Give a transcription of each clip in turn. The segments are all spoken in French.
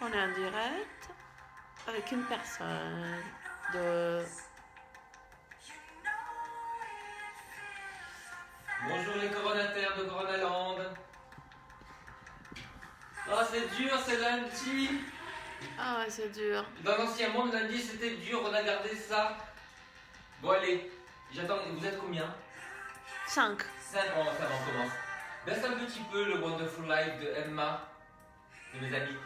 On est en direct avec une personne de... Bonjour les coronataires de Coronaland. Oh, c'est dur, c'est lundi. Ah ouais, c'est dur. Dans l'ancien monde, lundi c'était dur, on a gardé ça. Bon, allez, j'attends. Vous êtes combien? 5. 5. Oh, ça va, on commence. Baisse un petit peu le Wonderful Life de Emma, de mes amis.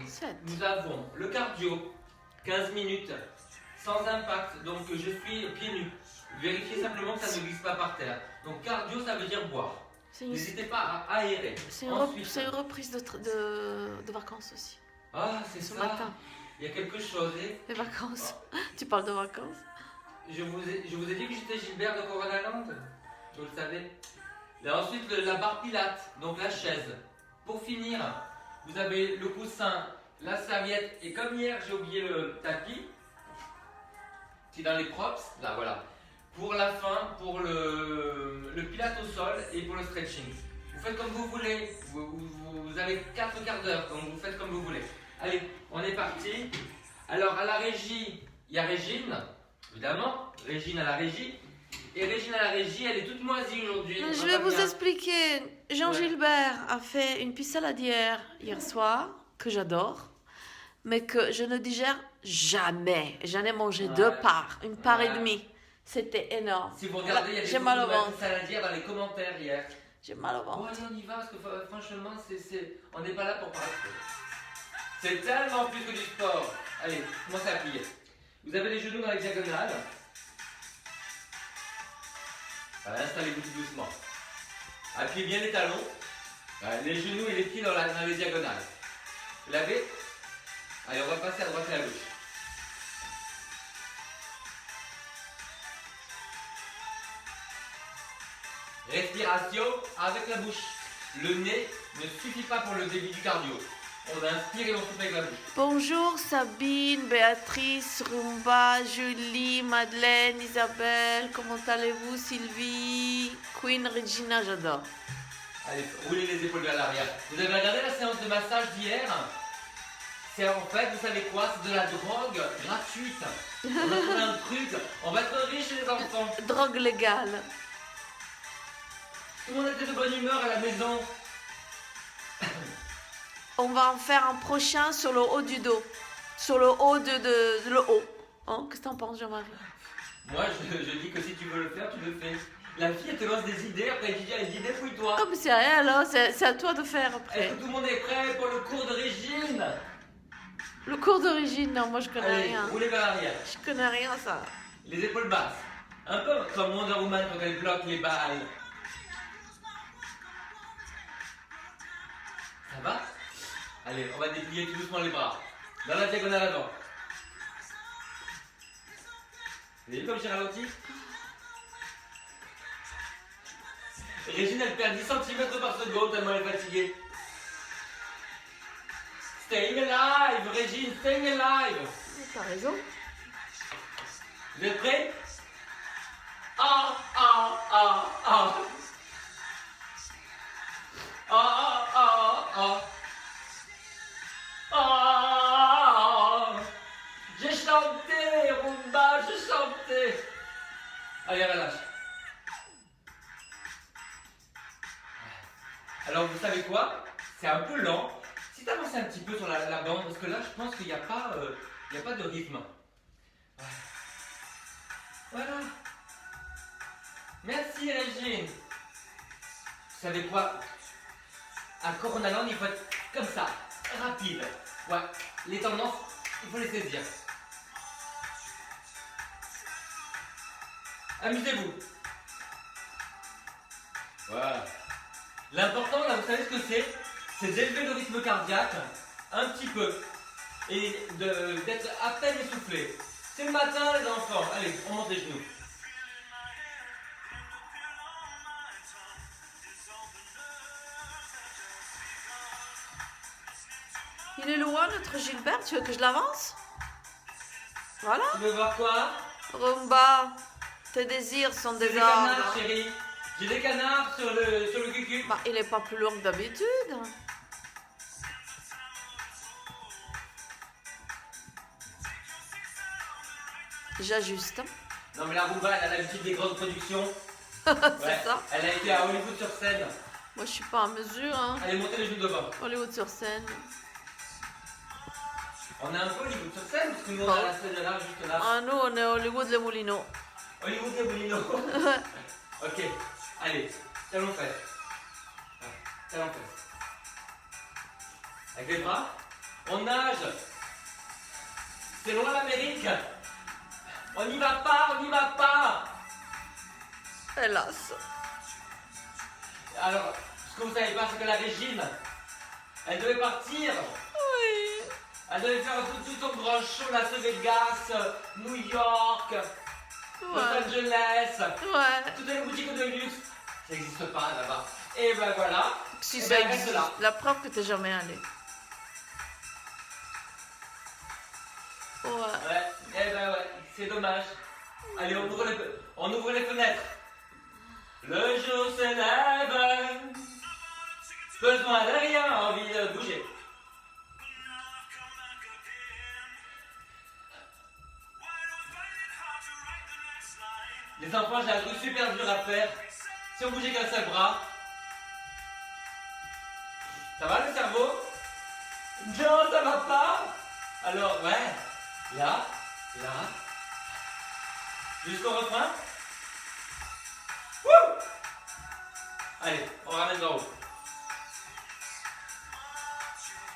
7. Nous avons le cardio, 15 minutes, sans impact, donc je suis pieds nus. Vérifiez simplement que ça ne glisse pas par terre. Donc cardio, ça veut dire boire. N'hésitez pas à aérer. C'est une reprise de vacances aussi. Ah, c'est Ce ça. matin. Il y a quelque chose. Les vacances. Tu parles de vacances. Je vous ai dit que j'étais Gilbert de Coronaland. Vous le savez. Et ensuite, la barre pilate, donc la chaise. Pour finir, vous avez le coussin, la serviette. Et comme hier, j'ai oublié le tapis. C'est dans les props. Là, voilà. Pour la fin, pour le pilate au sol et pour le stretching. Vous faites comme vous voulez. Vous avez 4 quarts d'heure, donc vous faites comme vous voulez. Allez, on est parti. Alors, à la régie, il y a Régine, évidemment. Régine à la régie. Et Régine à la régie, elle est toute moisie aujourd'hui. Je vais vous expliquer. Jean-Gilbert a fait une pizza saladière hier soir, que j'adore, mais que je ne digère jamais. J'en ai mangé 2 parts, une part et demie. C'était énorme. Si vous regardez, il y a des j'ai mal au ventre. pizza saladière dans les commentaires hier. J'ai mal au Bon, ventre. allez, on y va, parce que franchement, on n'est pas là pour parler. C'est tellement plus que du sport. Allez, commencez à plier. Vous avez les genoux dans les diagonales. Installez-vous tout doucement. Appuyez bien les talons. Les genoux et les pieds dans les diagonales. Vous l'avez? Allez, on va passer à droite et à gauche. Respiration avec la bouche. Le nez ne suffit pas pour le débit du cardio. On inspire et on souffle avec la bouche. Bonjour Sabine, Béatrice, Rumba, Julie, Madeleine, Isabelle, comment allez-vous Sylvie, Queen, Regina, j'adore. Allez, roulez les épaules vers l'arrière. Vous avez regardé la séance de massage d'hier? C'est en fait, vous savez quoi? C'est de la drogue gratuite. On a trouvé un truc. On va être riches les enfants. Drogue légale. Tout le monde était de bonne humeur à la maison. On va en faire un prochain sur le haut du dos. Sur le haut de le haut. Hein, qu'est-ce que t'en penses, Jean-Marie? Moi, je dis que si tu veux le faire, tu le fais. La fille, elle te lance des idées, après elle dit, débrouille-toi. Ah, mais c'est à elle, hein, c'est à toi de faire après. Est-ce que tout le monde est prêt pour le cours de Régine? Le cours d'origine, non, moi je connais Allez, rien. roulez vers l'arrière. Je connais rien, ça. Les épaules basses. Un peu comme Wonder Woman quand elle bloque les balles. Ça va? Allez, on va déplier tout doucement les bras. Dans la diagonale avant. Vous avez vu comme j'ai ralenti? Régine, elle perd 10 cm par seconde tellement elle est fatiguée. Staying alive, Régine, staying alive. T'as raison. Vous êtes prêts? Ah, ah, ah, ah. Ah, ah, ah. Ah, j'ai chanté, Rumba, j'ai chanté. Allez, relâche. Alors, vous savez quoi? C'est un peu lent. Si tu avances un petit peu sur la bande, parce que là, je pense qu'il n'y a pas de rythme. Voilà. Merci, Régine. Vous savez quoi? À Coronaland, il faut être comme ça, rapide. Ouais, les tendances, il faut les saisir. Amusez-vous. Voilà. L'important, là, vous savez ce que c'est? C'est d'élever le rythme cardiaque un petit peu et d'être à peine essoufflé. C'est le matin, les enfants. Allez, on monte les genoux. Il est loin, notre Gilbert. Tu veux que je l'avance? Voilà. Tu veux voir quoi? Rumba. Tes désirs sont des Des canards, ordres. chérie. J'ai des canards sur le cucu. Bah, il est pas plus long que d'habitude. J'ajuste. Non mais la Rumba, elle a l'habitude des grandes productions. C'est ça. Elle a été à Hollywood sur scène. Moi, je suis pas en mesure. Hein. Allez, montez les genoux devant. Hollywood sur scène. On est un peu Hollywood sur scène parce que nous on a la scène là, juste là. Ah, nous, on est Hollywood le Moulineau. Hollywood et Bolino. Ok, allez, talons fesses. Talons fesses. Avec les bras. On nage. C'est loin l'Amérique. On n'y va pas, on n'y va pas. Hélas. Alors, ce que vous savez pas, c'est que la Régine, elle devait partir. Oui. Elle devait faire tout son grand show, Las Vegas, New York, Los Angeles, toutes les boutiques de luxe. Ça n'existe pas là-bas. Et ben voilà. Si et ça ben, elle existe, reste là. la preuve que t'es jamais allé. Ouais. Ouais, et ben ouais, c'est dommage. Allez, on ouvre les fenêtres. Le jour se lève. Besoin de rien, envie de bouger. Les enfants, j'ai un truc super dur à faire. Si on bougeait qu'un seul bras. Ça va le cerveau? Non, ça va pas. Alors, ouais. Là, là. Jusqu'au refrain. Wouh! Allez, on ramène en haut.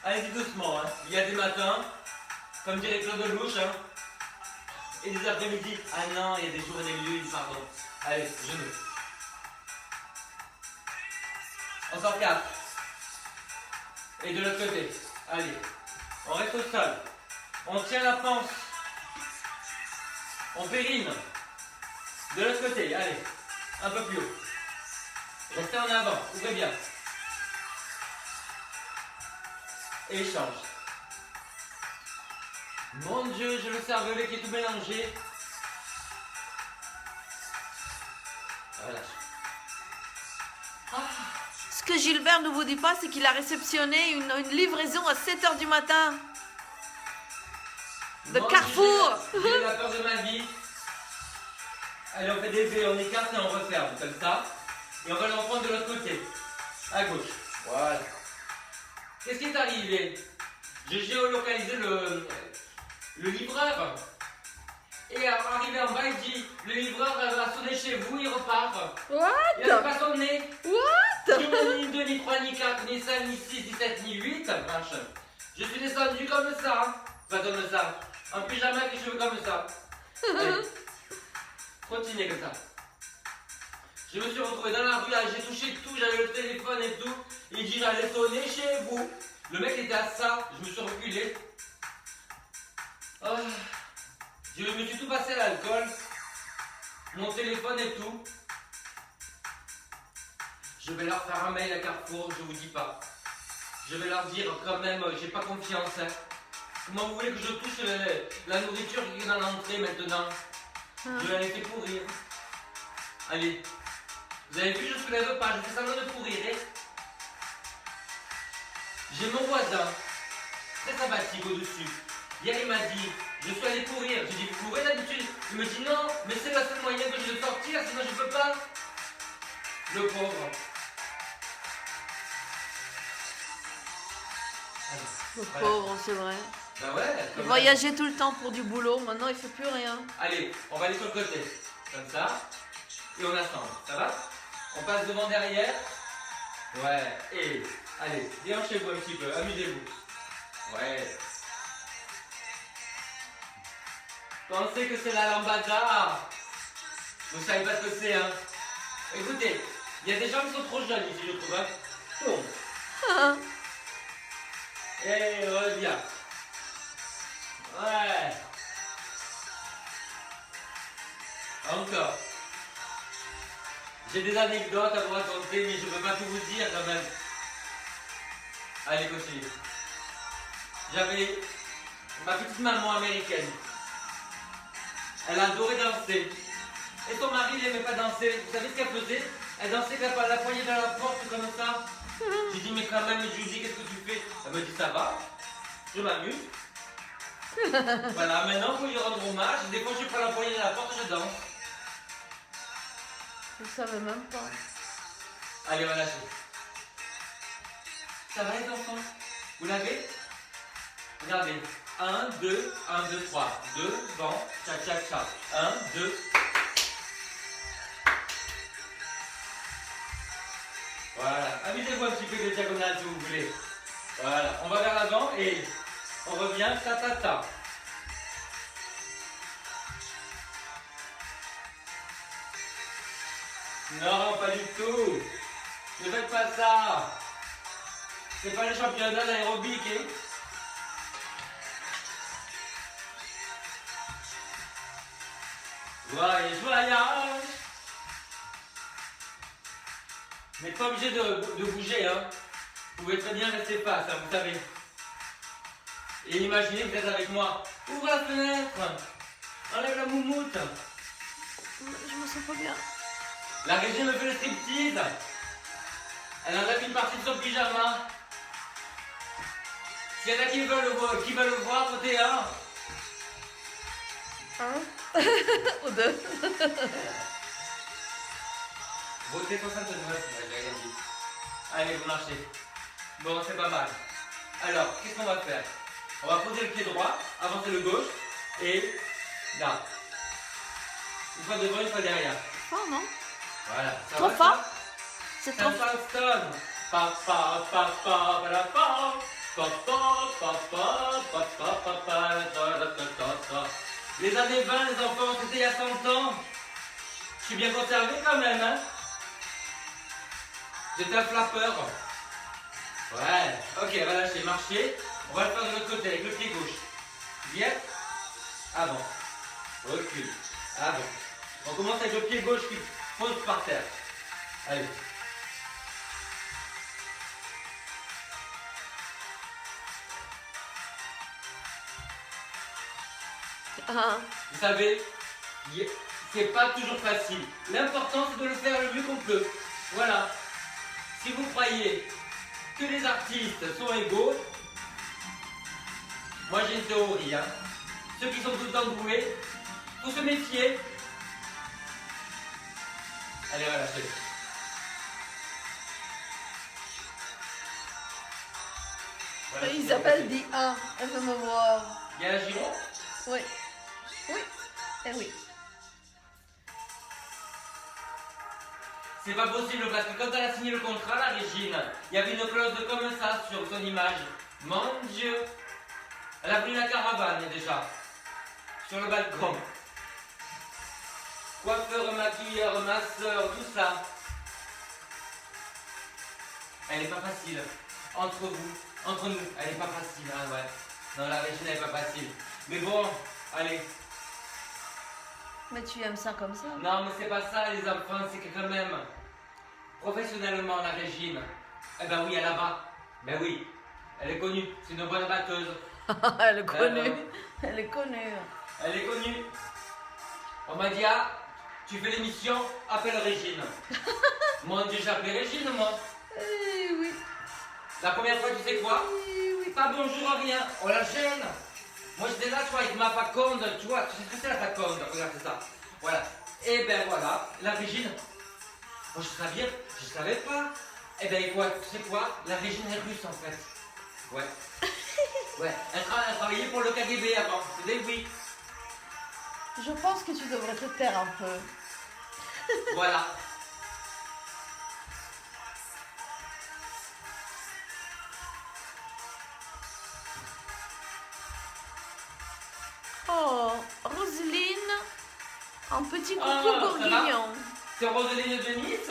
Allez-y doucement, hein. Il y a des matins, comme dirait Claude Lelouch, hein. Et des après-midi. Ah non, il y a des jours et des lunes, pardon. Allez, genoux. On sort 4. Et de l'autre côté. Allez. On reste au sol. On tient la panse. On périne. De l'autre côté, allez. Un peu plus haut. Restez en avant. Ouvrez bien. Et échange. Mon Dieu, j'ai le cervelet qui est tout mélangé. Relâche. Ce que Gilbert ne vous dit pas, c'est qu'il a réceptionné une livraison à 7h du matin. De Mon Carrefour. Dieu, j'ai la peur de ma vie. Allez, on fait des V, on écarte et on referme, comme ça. Et on va le reprendre de l'autre côté. À gauche. Voilà. Qu'est-ce qui est arrivé? J'ai géolocalisé le livreur. Et arrivé en bas, il dit, le livreur va sonner chez vous, il repart. What? Il n'a pas sonné. What? Ni 2, ni 3, ni 4, ni 5, ni 6, ni 7, ni 8. Vache. Je suis descendu comme ça. Hein. Pas comme ça. En pyjama avec les cheveux comme ça. Allez. Continuez comme ça. Je me suis retrouvé dans la rue, j'ai touché tout, j'avais le téléphone et tout. Il dit j'allais sonner chez vous. Le mec était à ça, je me suis reculé. Oh. Je me suis tout passé à l'alcool. Mon téléphone et tout. Je vais leur faire un mail à Carrefour, je vous dis pas. Je vais leur dire quand même, j'ai pas confiance. Hein. Comment vous voulez que je touche la nourriture qui est dans l'entrée maintenant? Je vais la laisser pourrir. Allez. Vous avez vu, je soulève pas, je fais semblant de pourrir. Hein. J'ai mon voisin, très sympathique au-dessus. Hier, il m'a dit, je suis allé courir. J'ai dit, vous courez d'habitude? Il me dit, non, mais c'est la seule moyen que je de sortir, sinon je peux pas. Le pauvre. Le pauvre, c'est vrai. Bah ouais. Il voyageait tout le temps pour du boulot, maintenant il fait plus rien. Allez, on va aller sur le côté. Comme ça. Et on assemble. Ça va? On passe devant, derrière. Ouais. Et allez, déhanchez-vous un petit peu. Amusez-vous. Ouais. Pensez que c'est la lambada. Vous savez pas ce que c'est, hein? Écoutez, il y a des gens qui sont trop jeunes ici, je trouve. Hein? Tourne. Et reviens. Ouais. Encore. J'ai des anecdotes à vous raconter, mais je ne peux pas tout vous dire quand même. Allez, continue. J'avais ma petite maman américaine. Elle adorait danser. Et son mari, il n'aimait pas danser. Vous savez ce qu'elle faisait? Elle dansait la poignée dans la porte comme ça. J'ai dit, mais quand même, Judy, qu'est-ce que tu fais? Elle me dit, ça va, je m'amuse. Voilà, maintenant, pour lui rendre hommage, des fois, je prends la poignée de la porte, je danse. Je savais même pas. Allez, on va lâcher. Ça va les enfants? Vous l'avez? Regardez. 1, 2, 1, 2, 3. Devant, tcha tcha tcha. 1, 2. Voilà. Amusez-vous un petit peu de diagonale si vous voulez. Voilà. On va vers l'avant et on revient ta ta ta. Non, pas du tout. Ne faites pas ça. C'est pas le championnat d'aérobic, hein? Voyage, voyage. Vous n'êtes pas obligé de bouger, hein. Vous pouvez très bien rester face, hein, vous savez. Et imaginez que vous êtes avec moi. Ouvre la fenêtre. Enlève la moumoute. Je me sens pas bien. La Régine me fait le striptease. Elle enlève une partie de son pyjama. S'il y en a qui veulent le voir, votez un. Un ou deux. Votez 69, j'ai rien dit. Allez, vous marchez. Bon, c'est pas mal. Alors, qu'est-ce qu'on va faire? On va poser le pied droit, avancer le gauche, et là. Une fois devant, une fois derrière. Fort, non? Voilà. Ça Trop va, fort? ça? C'est C'est trop un fort. Charleston. Pa pa pa pa pa la pa. Pa pa pa pa pa pa pa pa ta ta ta ta ta. Les années 20, les enfants, c'était il y a 100 ans. Je suis bien conservé quand même, hein. J'étais un flappeur. Ouais. Ok, on va lâcher, marcher. On va le faire de l'autre côté avec le pied gauche. Viens. Avant. Recule. Avant. On commence avec le pied gauche qui pose par terre. Allez. Un. Vous savez, c'est pas toujours facile. L'important, c'est de le faire le mieux qu'on peut. Voilà. Si vous croyez que les artistes sont égaux, moi j'ai une théorie. Hein. Ceux qui sont tout le temps doués, faut se méfier. Allez, relâchez. Voilà, Isabelle dit un. Elle veut me voir. Il y a la giron. Oui. Oui. Eh oui. C'est pas possible parce que quand elle a signé le contrat, la Régine, il y avait une clause comme ça sur son image. Mon Dieu! Elle a pris la caravane déjà. Sur le balcon. Coiffeur, maquilleur, masseur, tout ça. Elle est pas facile. Entre vous, entre nous, elle est pas facile, hein, ouais. Non, la Régine, elle est pas facile. Mais bon, allez. Mais tu aimes ça comme ça? Non, mais c'est pas ça, les enfants, c'est que quand même, professionnellement, la Régine, eh ben oui, elle a bas. Ben oui, elle est connue, c'est une bonne batteuse. Elle est connue. Elle est connue. Elle est connue. On m'a dit, ah, tu fais l'émission, appelle Régine. Mon Dieu, j'ai appelé Régine, moi. Eh oui. La première fois, tu sais quoi? Eh oui. Pas bonjour, rien, on la gêne. Moi, j'étais là, tu vois, avec ma faconde, tu vois, tu sais ce que c'est la faconde, regarde, c'est ça. Voilà. Et ben voilà, la Régine. Moi, je savais pas. Eh ben, quoi, tu sais quoi? La Régine est russe, en fait. Ouais. Ouais, elle travaillait pour le KGB avant, c'est des oui. Je pense que tu devrais te taire un peu. Voilà. Oh, Roselyne, un petit coucou Ah, ça bourguignon. C'est Roselyne de Nice?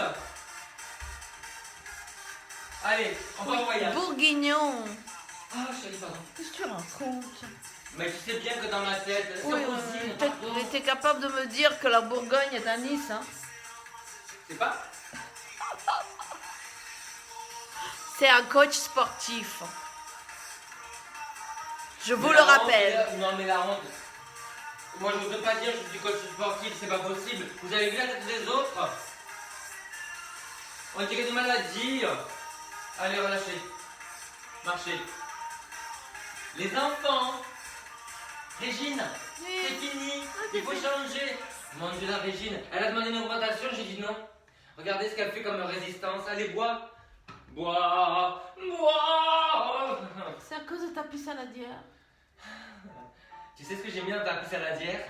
Allez, on va en voyage. Bourguignon. Ah, chérie, pardon. Qu'est-ce que tu racontes? Mais tu sais bien que dans ma tête, c'est Oui, Roselyne, oui, pardon. t'es capable de me dire que la Bourgogne est à Nice, hein? C'est pas? C'est un coach sportif. Je vous Mais le la honte, rappelle. non, mais la honte. Moi, je ne veux pas dire que je suis coach sportif, c'est pas possible. Vous avez vu la tête des autres? On dirait des maladies. Allez, relâchez. Marchez. Les enfants, Régine, Oui. c'est fini, c'est il faut fini. changer. Mon Dieu, la Régine, elle a demandé une augmentation, j'ai dit non. Regardez ce qu'elle fait comme résistance. Allez, bois. Bois, bois. C'est à cause de ta pisse saladière. Tu sais ce que j'aime bien dans ta pisse saladière?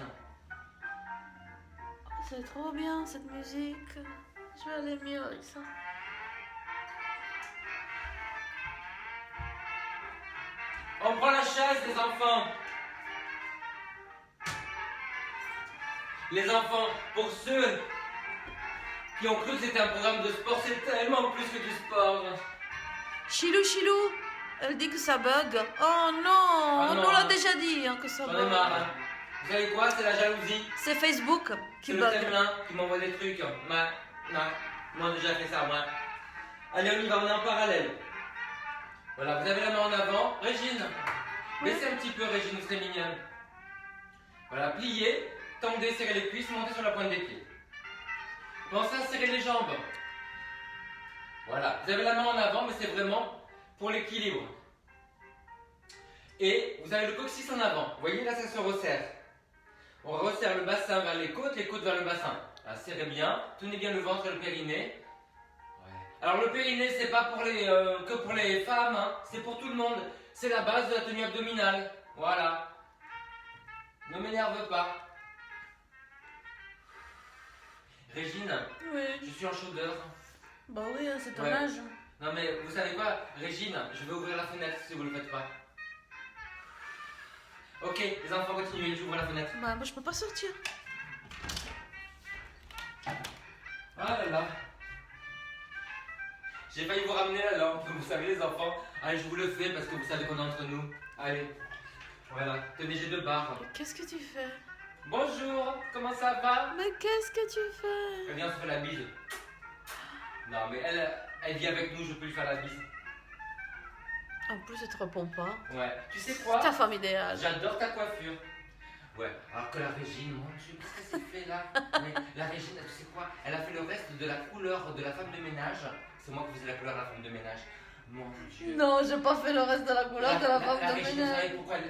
C'est trop bien cette musique. Je vais aller mieux avec ça. On prend la chaise, les enfants. Les enfants, pour ceux qui ont cru que c'était un programme de sport, c'est tellement plus que du sport. Chilou, Chilou, elle dit que ça bug. Oh non, Ah on non, nous l'a hein. déjà dit que ça J'en ai bug. marre. Hein. Vous savez quoi? C'est la jalousie. C'est Facebook qui C'est le bug. Kremlin qui m'envoie des trucs. Ouais, on a déjà fait ça, ouais. Allez, on y va, on est en parallèle. Voilà, vous avez la main en avant. Régine, baissez un petit peu, Régine, vous serez mignonne. Voilà, pliez, tendez, serrez les cuisses, montez sur la pointe des pieds. Pensez à serrer les jambes. Voilà, vous avez la main en avant, mais c'est vraiment pour l'équilibre. Et vous avez le coccyx en avant. Vous voyez, là, ça se resserre. On resserre le bassin vers les côtes vers le bassin. Là, serrez bien, tenez bien le ventre et le périnée. Ouais. Alors le périnée, c'est pas pour que pour les femmes, hein. C'est pour tout le monde. C'est la base de la tenue abdominale. Voilà. Ne m'énerve pas. Régine, Oui. je suis en chaudeur. Bah oui, c'est ton Ouais. âge. Non mais vous savez quoi, Régine, je vais ouvrir la fenêtre si vous le faites pas. Ok, les enfants continuez, j'ouvre la fenêtre. Bah moi je peux pas sortir. Ah là là. J'ai failli vous ramener la lampe, vous savez les enfants. Allez, je vous le fais parce que vous savez qu'on est entre nous. Allez, voilà, tenez, j'ai 2 barres. Qu'est-ce que tu fais? Bonjour, comment ça va? Mais qu'est-ce que tu fais? Elle vient se faire la bise. Non mais elle vit avec nous, je peux lui faire la bise. En plus, elle te répond pas. Ouais, tu sais quoi? Ta femme idéale. J'adore ta coiffure. Ouais, alors que la Régine, mon Dieu, qu'est-ce qu'elle s'est fait là? Mais la Régine, tu sais quoi? Elle a fait le reste de la couleur de la femme de ménage. C'est moi qui faisais la couleur de la femme de ménage. Mon Dieu. Non, j'ai pas fait le reste de la couleur de la femme la de Régine, ménage.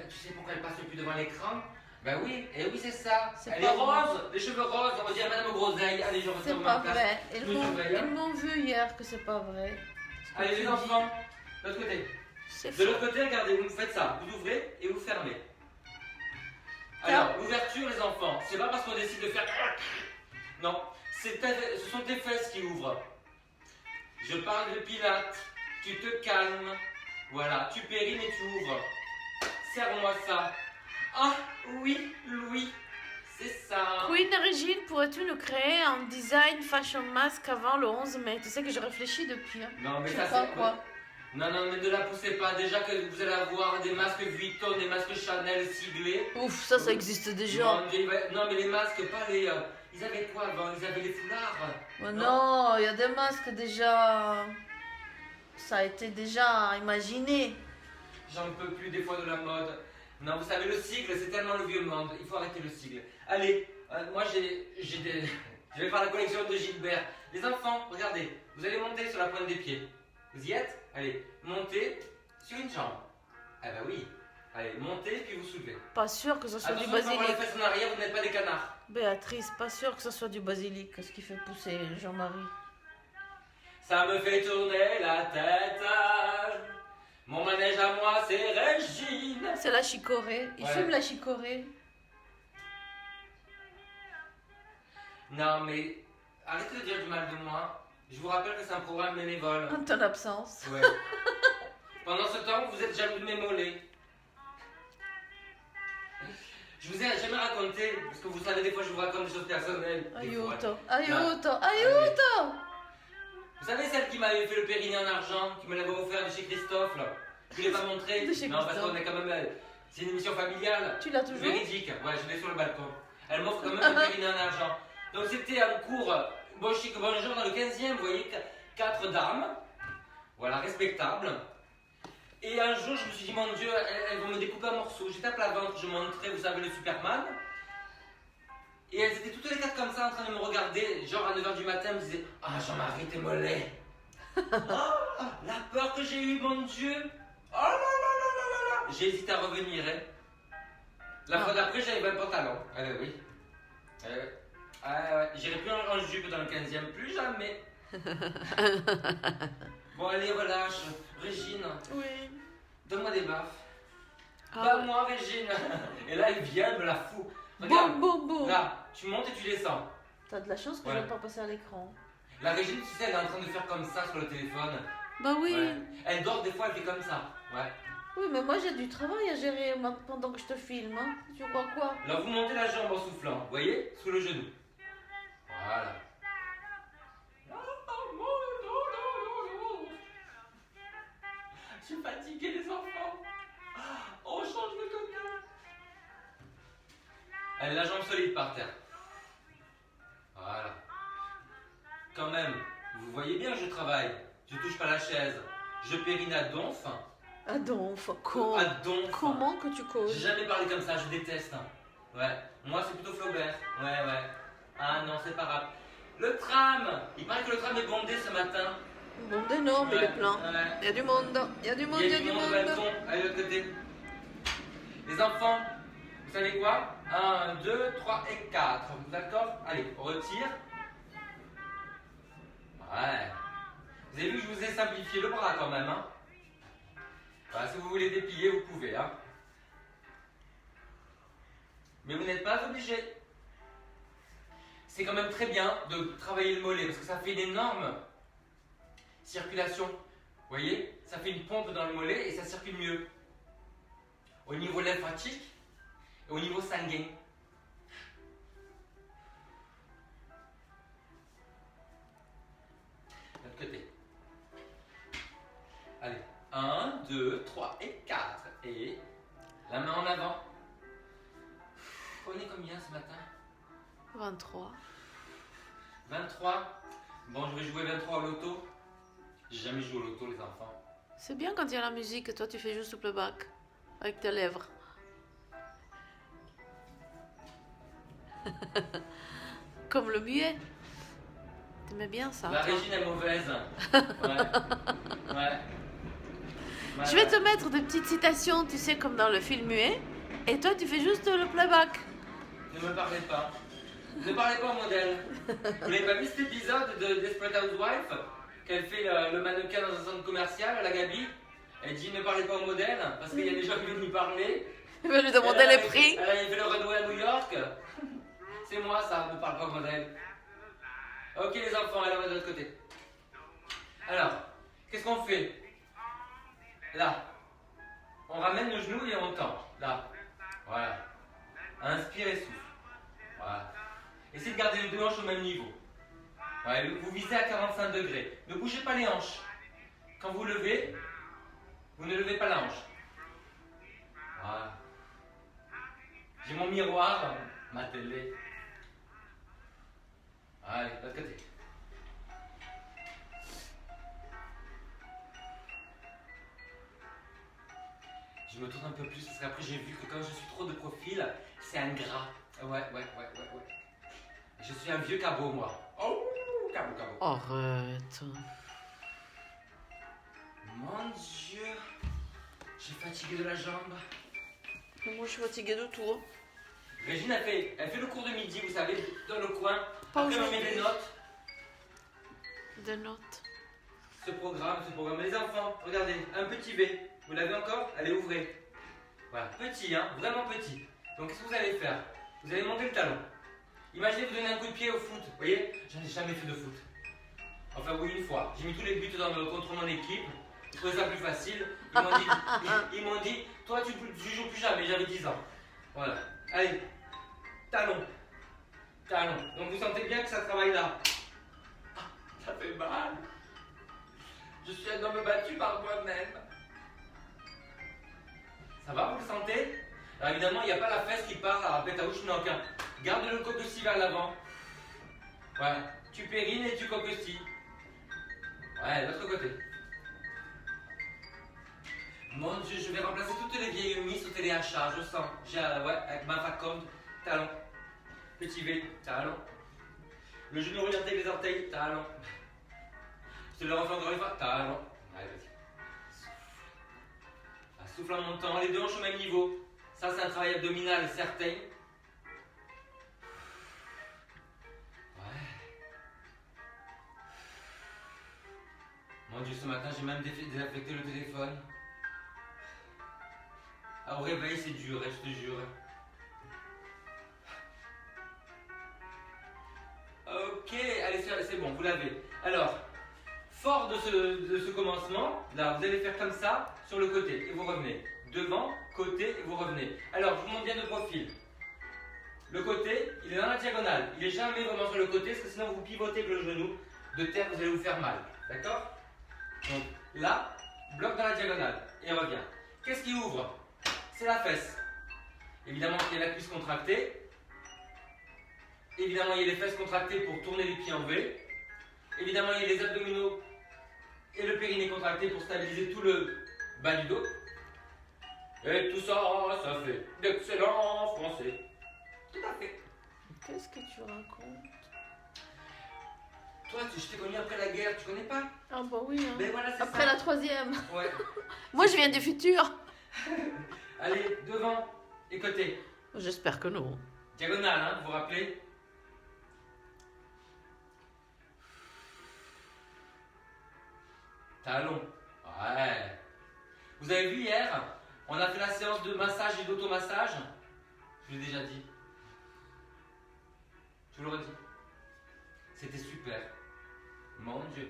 tu sais pourquoi elle passe plus devant l'écran? Ben oui, et oui, c'est ça. C'est Elle pas est rose, les cheveux roses, on dirait Madame Groseille. Allez, je C'est retourne pas ma place. vrai. Je Ils me surveille, hein. m'ont vu hier que c'est pas vrai. Ce que Allez, tu les dis. enfants, de l'autre côté. C'est De faux. l'autre côté, regardez, vous me faites ça. Vous ouvrez et vous fermez. Alors, l'ouverture, les enfants, c'est pas parce qu'on décide de faire. Non, ce sont tes fesses qui ouvrent. Je parle de pilates. Tu te calmes. Voilà, tu pérines et tu ouvres. Serre-moi ça. Ah, oui, Louis. C'est ça. Queen Régine, pourrais-tu nous créer un design fashion mask avant le 11 mai? Tu sais que je réfléchis depuis. Hein. Non, mais Je ça, sais pas c'est. quoi. Non, non, mais ne la poussez pas. Déjà que vous allez avoir des masques Vuitton, des masques Chanel siglés. Ouf, ça existe déjà. Non, mais les masques, pas les. Ils avaient quoi avant? Ils avaient les foulards. Mais non, il y a des masques déjà. Ça a été déjà imaginé. J'en peux plus des fois de la mode. Non, vous savez, le sigle, c'est tellement le vieux monde. Il faut arrêter le sigle. Allez, moi j'ai des. Je vais faire la collection de Gilbert. Les enfants, regardez, vous allez monter sur la pointe des pieds. Vous y êtes? Allez, montez sur une jambe. Ah bah oui. Allez, montez puis vous soulevez. Pas sûr que ce soit Attention, du quand on les basilic. fesses en arrière, vous n'êtes pas des canards. Béatrice, pas sûr que ce soit du basilic, ce qui fait pousser Jean-Marie. Ça me fait tourner la tête. Mon manège à moi, c'est Régine. C'est la chicorée. Il Ouais. fume la chicorée. Non, mais arrêtez de dire du mal de moi. Je vous rappelle que c'est un programme bénévole. En ton absence. Ouais. Pendant ce temps, vous êtes jaloux de mes mollets. Je vous ai jamais raconté, parce que vous savez, des fois, je vous raconte des choses personnelles. Des fois. Aiuto, aiuto, aiuto. Vous savez, celle qui m'avait fait le périnée en argent, qui me l'avait offert de chez Christophe, là. Je ne l'ai pas montré. De chez Non, parce Christophe. qu'on est quand même. C'est une émission familiale. Tu l'as toujours? Véridique. Ouais, je l'ai sur le balcon. Elle m'offre quand même le périnée en argent. Donc, c'était un cours. Bon chic, bonjour, dans le 15e, vous voyez, 4 dames. Voilà, respectables. Et un jour, je me suis dit, mon Dieu, elles vont me découper en morceaux. J'étais à plat ventre, je montrais, vous savez, le Superman. Et elles étaient toutes les 4 comme ça, en train de me regarder. Genre à 9h du matin, elles me disaient, ah, Jean-Marie, t'es mollet. Oh, la peur que j'ai eue, mon Dieu. Oh là là là là là là. J'ai hésité à revenir, hein. La fois d'après, j'avais pas le pantalon. Oui. Ouais. J'irai plus en jupe dans le 15e, plus jamais. Bon, allez, relâche. Régine, Oui. donne-moi des baffes. Ah Bah, ouais. moi, Régine. Et là, il vient, elle me la fout. Regarde, Boum, boum, boum. là, tu montes et tu descends. T'as de la chance que Ouais. je vais pas passer à l'écran. La Régine, tu sais, elle est en train de faire comme ça sur le téléphone. Bah oui. Ouais. Elle dort des fois, elle fait comme ça. Ouais. Oui, mais moi j'ai du travail à gérer pendant que je te filme. Hein. Tu crois quoi? Là, vous montez la jambe en soufflant. Vous voyez? Sous le genou. Voilà. Je suis fatigué, les enfants. On change de côté. Allez, la jambe solide par terre. Voilà. Quand même, vous voyez bien, je travaille. Je touche pas la chaise. Je périne à donf. Adolphe, À donf. comment que tu J'ai causes? jamais parlé comme ça, je déteste. Ouais, moi c'est plutôt Flaubert. Ouais. Ah non, c'est pas grave. Le tram. Il paraît que le tram est bondé ce matin. Bon, énorme, il est plein. Ouais. Il y a du monde, il y a du monde, Il y a du monde au balcon. Allez, de l'autre côté. Les enfants, vous savez quoi? 1, 2, 3 et 4. D'accord? Allez, on retire. Ouais. Vous avez vu que je vous ai simplifié le bras quand même, hein? Voilà, si vous voulez déplier, vous pouvez, hein? Mais vous n'êtes pas obligé. C'est quand même très bien de travailler le mollet parce que ça fait une énorme circulation. Vous voyez? Ça fait une pompe dans le mollet et ça circule mieux. Au niveau lymphatique et au niveau sanguin. De l'autre côté. Allez. 1, 2, 3 et 4. Et la main en avant. On est combien ce matin? 23. 23. Bon, je vais jouer 23 au loto. J'ai jamais joué au loto, les enfants. C'est bien quand il y a la musique et toi tu fais juste le playback avec tes lèvres. Comme le muet. T'aimais bien ça? La toi? Régine est mauvaise. Ouais. Je vais te mettre des petites citations, tu sais, comme dans le film muet. Et toi tu fais juste le playback. Ne me parlez pas. Ne parlez pas au modèle. Vous n'avez pas vu cet épisode de Desperate Housewife qu'elle fait le mannequin dans un centre commercial, la Gabi? Elle dit ne parlez pas au modèle parce qu'il y a des gens qui viennent lui parler. Je vais lui demander les prix. Elle a fait le runway à New York. C'est moi ça, ne parle pas au modèle. Ok les enfants, elle va de l'autre côté. Alors, qu'est-ce qu'on fait? Là. On ramène le genou et on tend. Là. Voilà. Inspire et souffle. Voilà. Essayez de garder les deux hanches au même niveau. Ouais, vous visez à 45 degrés. Ne bougez pas les hanches. Quand vous levez, vous ne levez pas la hanche. Voilà. J'ai mon miroir, ma télé. Allez, de l'autre côté. Je me tourne un peu plus parce qu'après j'ai vu que quand je suis trop de profil, c'est ingrat. Ouais. Je suis un vieux cabot, moi. Oh, cabot. Arrête. Mon Dieu. J'ai fatigué de la jambe. Moi je suis fatiguée de tout. Hein. Régine, elle fait le cours de midi, vous savez, dans le coin. Pas Après, on met aujourd'hui. des notes. Des notes. Ce programme. Les enfants, regardez, un petit V. Vous l'avez encore? Allez, ouvrez. Voilà, petit, hein, vraiment petit. Donc, qu'est-ce que vous allez faire? Vous allez monter le talon. Imaginez vous donnez un coup de pied au foot. Vous voyez? J'en ai jamais fait de foot. Enfin, oui, une fois. J'ai mis tous les buts contre mon équipe. Je trouvais ça plus facile. Ils m'ont dit, toi, tu joues plus jamais. J'avais 10 ans. Voilà. Allez, talon. Donc, vous sentez bien que ça travaille là. Ah, ça fait mal. Je suis un homme battu par moi-même. Ça va, vous le sentez? Alors évidemment, il n'y a pas la fesse qui part à la pète à Ouchnok. Hein. Garde le cocossi vers l'avant. Voilà. Tu pérines et tu cocossi. Ouais, de l'autre côté. Mon Dieu, je vais remplacer toutes les vieilles miss au téléachat, je sens. Ouais, avec ma facom, talon. Petit V, talon. Le genou orienté avec les orteils, talon. Je te le refais encore une fois, talon. Allez, vas-y. Souffle en montant, les deux hanches au même niveau. Ça, c'est un travail abdominal certain. Mon Dieu, ce matin, j'ai même désaffecté le téléphone. Ah, au réveil, c'est dur, je te jure. Ok, allez, c'est bon, vous l'avez. Alors, fort de ce commencement, là, vous allez faire comme ça, sur le côté, et vous revenez. Devant, côté, et vous revenez. Alors, je vous montre bien de profil. Le côté, il est dans la diagonale. Il n'est jamais vraiment sur le côté, parce que sinon, vous pivotez avec le genou de terre, vous allez vous faire mal. D'accord? Donc là, bloc dans la diagonale et on revient. Qu'est-ce qui ouvre? C'est la fesse. Évidemment, il y a la cuisse contractée. Évidemment, il y a les fesses contractées pour tourner les pieds en V. Évidemment, il y a les abdominaux et le périnée contracté pour stabiliser tout le bas du dos. Et tout ça, ça fait d'excellents français. Tout à fait. Qu'est-ce que tu racontes? Toi, je t'ai connu après la guerre, tu connais pas? Ah bah oui, hein. Ben voilà, c'est Après ça. la 3e. Ouais. Moi, je viens du futur. Allez, devant et côté. J'espère que non. Diagonale, hein, vous vous rappelez? Talon. Ouais. Vous avez vu hier, on a fait la séance de massage et d'automassage. Je vous l'ai déjà dit. Je vous le redis. C'était super. Mon Dieu.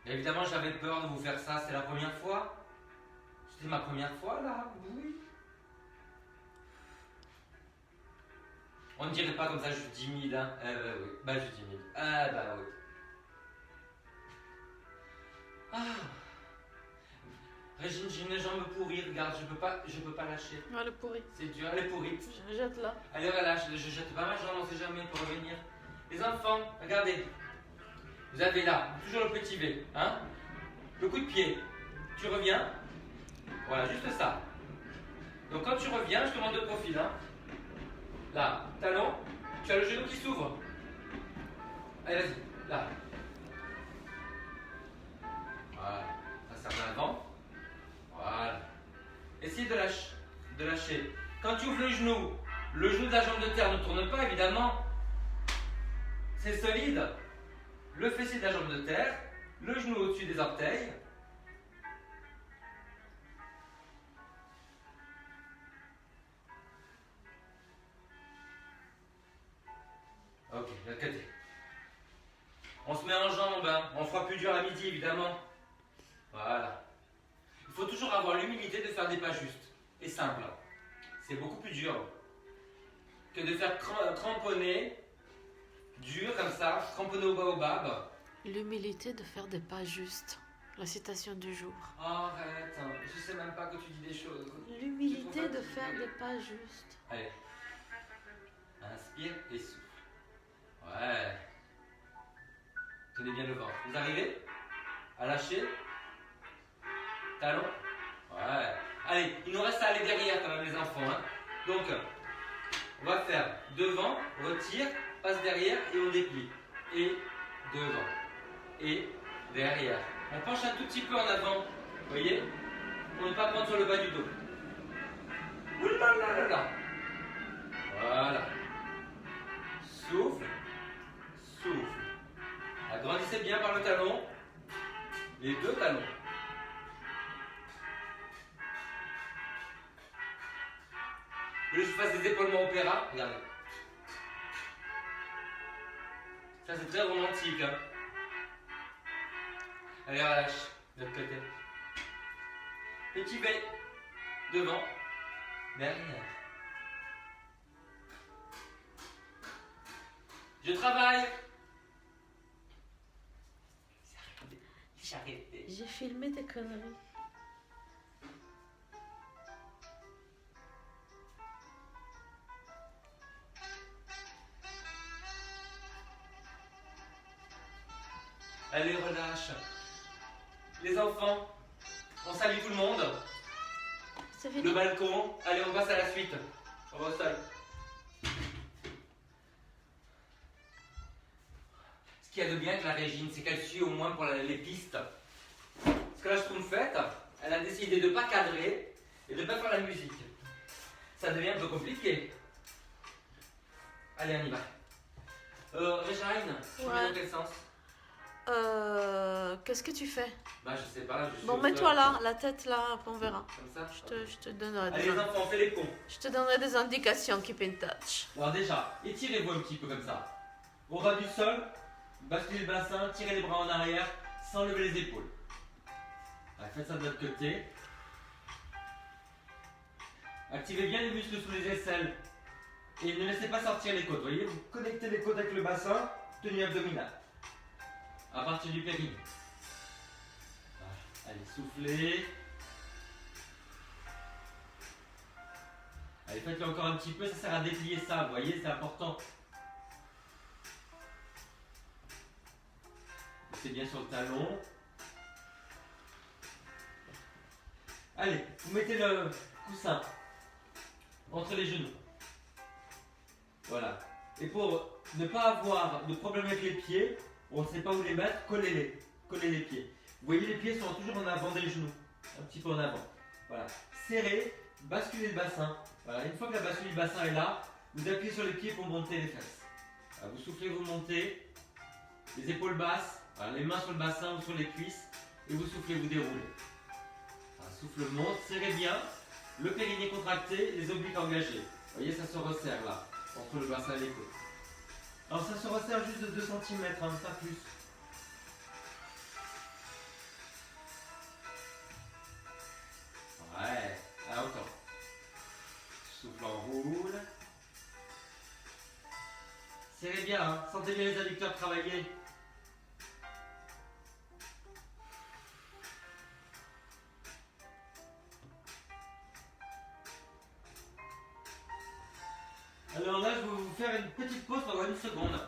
Et évidemment, j'avais peur de vous faire ça. C'était la première fois. C'était ma première fois, là. Oui. On ne dirait pas comme ça, je suis timide. Hein. Eh ben oui. Bah, je suis timide. Ah, bah oui. Ah. Régine, j'ai une jambe pourrie. Regarde, je peux pas lâcher. Ah, le pourri. C'est dur, elle est pourrie. Je jette là. Allez, relâche. Je jette pas ma jambe, on sait jamais pour revenir. Les enfants, regardez. Vous avez là, toujours le petit V, hein? Le coup de pied. Tu reviens. Voilà, juste ça. Donc quand tu reviens, je te montre de profil, hein? Là, talon. Tu as le genou qui s'ouvre. Allez, vas-y. Là. Voilà. Ça serre l'avant. Voilà. Essayez de lâcher. Quand tu ouvres le genou de la jambe de terre ne tourne pas, évidemment. C'est solide. Le fessier de la jambe de terre, le genou au-dessus des orteils. Ok, de l'autre côté. On se met en jambes, hein. On fera plus dur à midi, évidemment. Voilà. Il faut toujours avoir l'humilité de faire des pas justes et simples. C'est beaucoup plus dur que de faire cramponner, dur comme ça, cramponner au baobab. L'humilité de faire des pas justes. La citation du jour. Arrête, hein. Je sais même pas que tu dis des choses. L'humilité de faire des pas justes. Allez. Inspire et souffle. Ouais. Tenez bien le ventre. Vous arrivez à lâcher. Talon. Ouais. Allez, il nous reste à aller derrière quand même les enfants. Hein. Donc, on va faire devant, retire, passe derrière et on déplie. Et devant. Et derrière. On penche un tout petit peu en avant. Vous voyez? Pour ne pas prendre sur le bas du dos. Oulalala. Voilà. Souffle. Souffle. Agrandissez bien par le talon. Les deux talons. Vous voulez que je fasse des épaulements opéra? Regardez. Ça c'est très romantique. Hein. Allez, relâche. De l'autre côté. Petit V. Devant. Derrière. Je travaille. J'ai arrêté. J'ai filmé tes conneries. Allez, relâche. Les enfants, on salue tout le monde. C'est fini. Le balcon. Allez, on passe à la suite. On va au sol. Ce qu'il y a de bien avec la Régine, c'est qu'elle suit au moins pour les pistes. Parce que la Schtroumpfette, elle a décidé de ne pas cadrer et de ne pas faire la musique. ça devient un peu compliqué. Allez, on y va. Réjaïne, tu mets Ouais. dans quel sens? Qu'est-ce que tu fais? Bah, je sais pas. Je suis Bon, au mets-toi sol. là, la tête là, après on verra. Comme ça. Je te donnerai Allez, des, les enfants, on fait les cons. je te donnerai des indications, keep in touch. Alors déjà, étirez-vous un petit peu comme ça. Au ras du sol, basculez le bassin, tirez les bras en arrière sans lever les épaules. Allez, faites ça de l'autre côté. Activez bien les muscles sous les aisselles et ne laissez pas sortir les côtes. Voyez, vous connectez les côtes avec le bassin, tenue abdominale. À partir du périnée. Voilà. Allez, soufflez. Allez, faites-le encore un petit peu, ça sert à déplier ça, vous voyez, c'est important. C'est bien sur le talon. Allez, vous mettez le coussin entre les genoux. Voilà. Et pour ne pas avoir de problème avec les pieds, on ne sait pas où les mettre, collez-les. Collez les pieds. Vous voyez, les pieds sont toujours en avant des genoux. Un petit peu en avant. Voilà. Serrez, basculez le bassin. Voilà. Une fois que la bascule du bassin est là, vous appuyez sur les pieds pour monter les fesses. Voilà. Vous soufflez, vous montez. Les épaules basses. Voilà. Les mains sur le bassin ou sur les cuisses. Et vous soufflez, vous déroulez. Voilà. Souffle monte, serrez bien. Le périnée contracté, les obliques engagés. Vous voyez, ça se resserre là, entre le bassin et les côtes. Alors ça se resserre juste de 2 cm, hein, pas plus. Ouais, à autant. Souffle en roule. Serrez bien, hein. Sentez bien les adducteurs travailler. Alors là, je vais vous faire une petite pause pendant 1 seconde.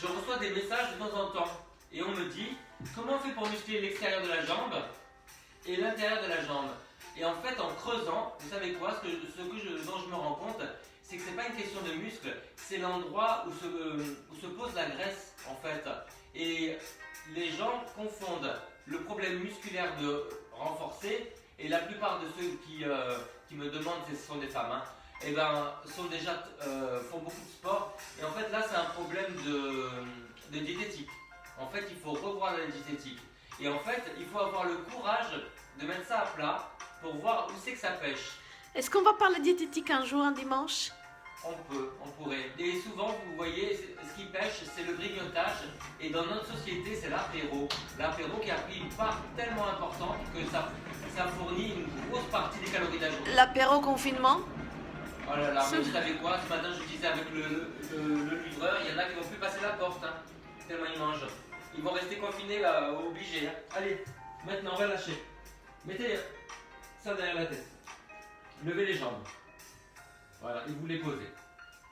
Je reçois des messages de temps en temps et on me dit comment on fait pour muscler l'extérieur de la jambe et l'intérieur de la jambe. Et en fait, en creusant, vous savez quoi, dont je me rends compte, c'est que c'est pas une question de muscle, c'est l'endroit où se pose la graisse en fait. Et les gens confondent le problème musculaire de renforcer et la plupart de ceux qui me demandent, ce sont des femmes, hein, et ben, font beaucoup de sport. Et en fait, là, c'est un problème de diététique. En fait, il faut revoir la diététique. Et en fait, il faut avoir le courage de mettre ça à plat pour voir où c'est que ça pêche. Est-ce qu'on va parler diététique un jour, un dimanche? On pourrait. Et souvent, vous voyez, ce qui pêche, c'est le grignotage. Et dans notre société, c'est l'apéro. L'apéro qui a pris une part tellement importante que ça fournit une grosse partie des calories d'un jour. L'apéro confinement? Oh là là, mais vous savez quoi, ce matin je disais avec le livreur, il y en a qui vont plus passer la porte, hein, tellement ils mangent. Ils vont rester confinés, obligés. Hein. Allez, maintenant relâchez. Mettez ça derrière la tête. Levez les jambes. Voilà, et vous les posez.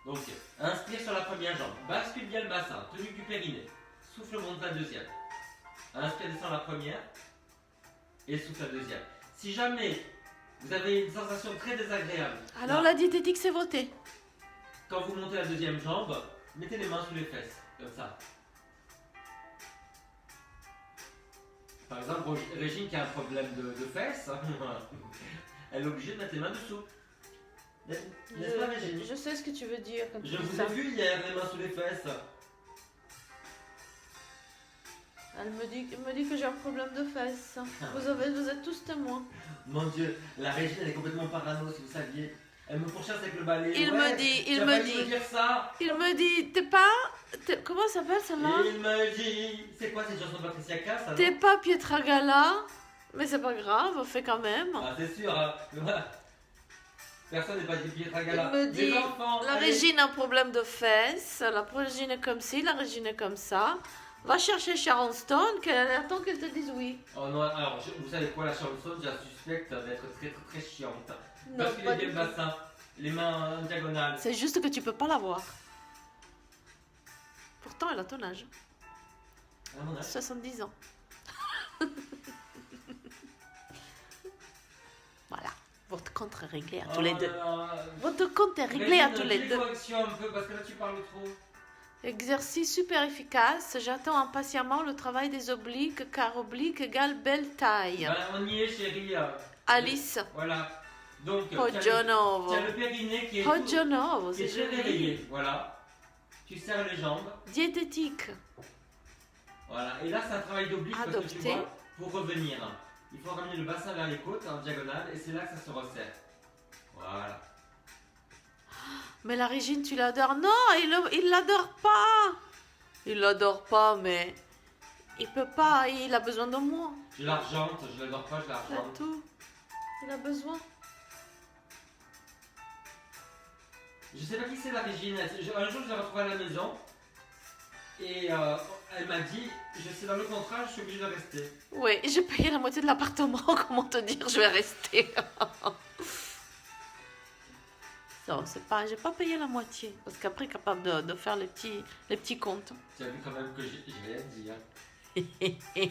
Donc, inspire sur la première jambe. Bascule bien le bassin, tenue du périnée. Souffle, monte la deuxième. Inspire, descend la première. Et souffle la deuxième. Si jamais vous avez une sensation très désagréable. Alors là, la diététique, c'est voté. quand vous montez la deuxième jambe, mettez les mains sous les fesses, comme ça. Par exemple, Régine qui a un problème de fesses, hein, elle est obligée de mettre les mains dessous. N'est-ce pas, Régine? Je sais ce que tu veux dire quand tu Je dis vous ça. ai vu hier, les mains sous les fesses. Elle me dit que j'ai un problème de fesses. Vous êtes tous témoins. Mon Dieu, la Régine, elle est complètement parano, si vous saviez. Elle me pourchasse avec le balai. Il Ouais, me dit, tu as failli me dire ça. il me dit, comment ça s'appelle celle-là? Il me dit, c'est quoi cette chanson de Patricia Cass, ça, non? T'es pas Pietragala, mais c'est pas grave, on fait quand même. Ah, c'est sûr, hein. Mais voilà. Personne n'est pas dit Pietragala. Il me dit, Les enfants, la allez. Régine a un problème de fesses, la Régine est comme ci, la Régine est comme ça. Va chercher Sharon Stone, qu'elle attend qu'elle te dise oui. Oh non, alors vous savez quoi, la chanson, je la suspecte d'être très très très chiante. Non, Parce qu'il pas est bien du le tout. bassin, les mains en diagonale. C'est juste que tu peux pas la voir. Pourtant, elle a ton âge. À mon âge. 70 ans. Voilà. Votre compte est réglé à tous les deux. Votre compte est réglé à tous les deux. Correction un peu, parce que là tu parles trop. Exercice super efficace. J'attends impatiemment le travail des obliques, car oblique égale belle taille. Voilà, on y est, chérie. Alice. Voilà. Donc, Poggio Novo. tu as le périnée qui est, Poggio Novo, qui est c'est très joli. réveillé. Voilà. Tu serres les jambes. Diététique. Voilà. Et là, c'est un travail d'oblique parce que tu Adopté. vois, pour revenir, il faut ramener le bassin vers les côtes en diagonale et c'est là que ça se resserre. Voilà. Mais la Régine, tu l'adores. Non, il l'adore pas. Il l'adore pas, mais il peut pas. Il a besoin de moi. Je l'argente, je l'adore pas, je C'est l'argente. tout. Il a besoin. Je sais pas qui c'est la Régine. Un jour, je l'ai retrouvée à la maison et elle m'a dit je sais dans le contrat, je suis obligée de rester. Oui, j'ai payé la moitié de l'appartement. Comment te dire, je vais rester. Non, c'est pas. J'ai pas payé la moitié parce qu'après, capable de faire les petits comptes. Tu as vu quand même que j'ai rien dit. Hein.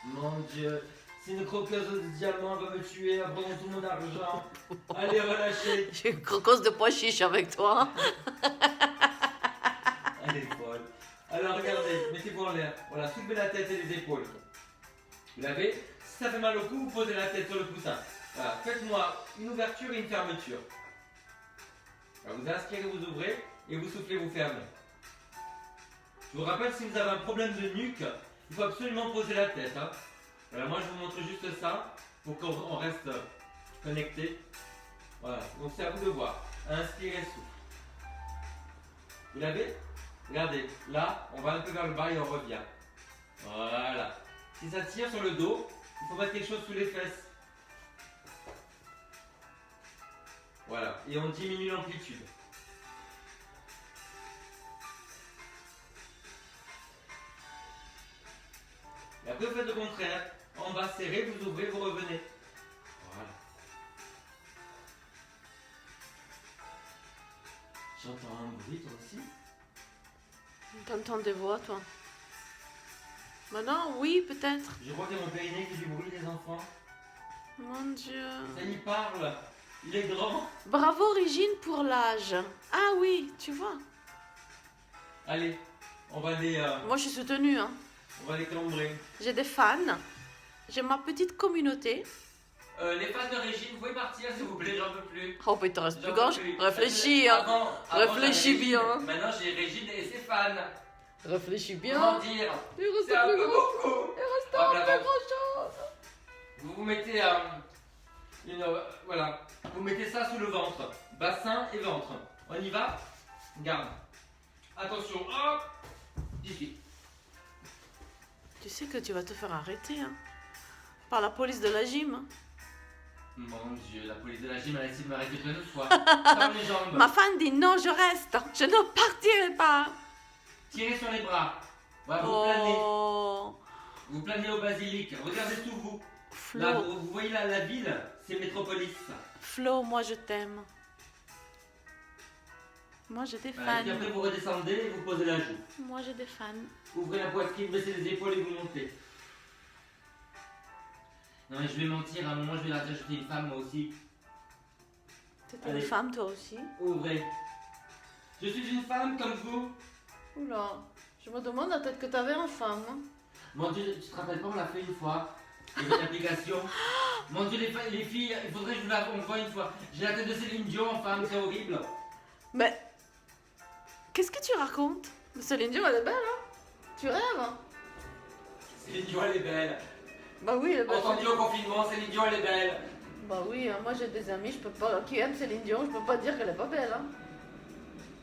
Mon Dieu, c'est une croqueuse de diamants, elle va me tuer, elle va prendre tout mon argent. Allez, relâchez. J'ai une croqueuse de pois chiche avec toi. Elle est folle. Alors regardez, mettez-vous en l'air. Voilà, soulevez la tête et les épaules. Vous l'avez? Si ça fait mal au cou, vous posez la tête sur le coussin. Voilà, faites-moi une ouverture et une fermeture. Alors, vous inspirez, vous ouvrez et vous soufflez, vous fermez. Je vous rappelle, si vous avez un problème de nuque, il faut absolument poser la tête. Hein. Voilà, moi je vous montre juste ça pour qu'on reste connecté. Voilà, donc c'est à vous de voir. Inspirez, souffle. Vous l'avez? Regardez, là, on va un peu vers le bas et on revient. Voilà. Si ça tire sur le dos, il faut mettre quelque chose sous les fesses. Voilà, et on diminue l'amplitude. Et après, vous faites le contraire. En bas serré, vous ouvrez, vous revenez. Voilà. J'entends un bruit, toi aussi? T'entends des voix, toi? Maintenant, oui, peut-être. Je crois que mon périnée fait du bruit, les enfants. Mon Dieu. Ça y parle. Il est grand. Bravo, Régine, pour l'âge. Ah oui, tu vois. Allez, on va les, Moi, je suis soutenue. Hein. on va les cambrer. J'ai des fans. J'ai ma petite communauté. Les fans de Régine, vous pouvez partir s'il vous plaît, j'en peux plus. Oh, mais il te reste plus J'en grand. peux plus. Réfléchis, hein. Avant, Réfléchis j'avais bien. Régine. Maintenant, j'ai Régine et ses fans. Réfléchis Comment bien. dire? Il reste C'est un plus peu grand. beaucoup. Il reste Hop, la plus vente. grand chose. Vous vous mettez voilà, vous mettez ça sous le ventre, bassin et ventre. On y va? Garde. Attention, hop, j'y suis. Tu sais que tu vas te faire arrêter, hein. Par la police de la gym. Hein. Mon Dieu, la police de la gym a essayé de m'arrêter plein de fois. Par les jambes. Ma fan dit non, je reste. Je ne partirai pas. Tirez sur les bras. Voilà, vous planez. Oh, Vous planez au basilic. Regardez sous vous. Flo, Là, vous voyez la ville, c'est Métropolis. Flo, moi je t'aime. Moi j'ai des Voilà, et puis fans. après, vous redescendez et vous posez la joue. Moi j'ai des fans. Ouvrez la poitrine, baissez les épaules et vous montez. Non mais je vais mentir, à un moment je vais la rajouter une femme moi aussi. T'es une Allez. femme toi aussi? Ouvrez. Je suis une femme comme vous. Oula, je me demande peut-être que t'avais une femme. Hein. Mon Dieu, tu te rappelles pas, on l'a fait une fois. Il y avait une application. Mon Dieu, les filles, il faudrait que je vous la voie une fois. J'ai la tête de Céline Dion en femme, c'est horrible. Mais qu'est-ce que tu racontes? Céline Dion elle est belle, hein? Tu rêves? Hein. Céline Dion, elle est belle. Bah oui, elle est belle. Entendu au confinement, Céline Dion, elle est belle. Bah oui, hein, moi j'ai des amis, je peux pas, qui aiment Céline Dion, je peux pas dire qu'elle est pas belle. Hein.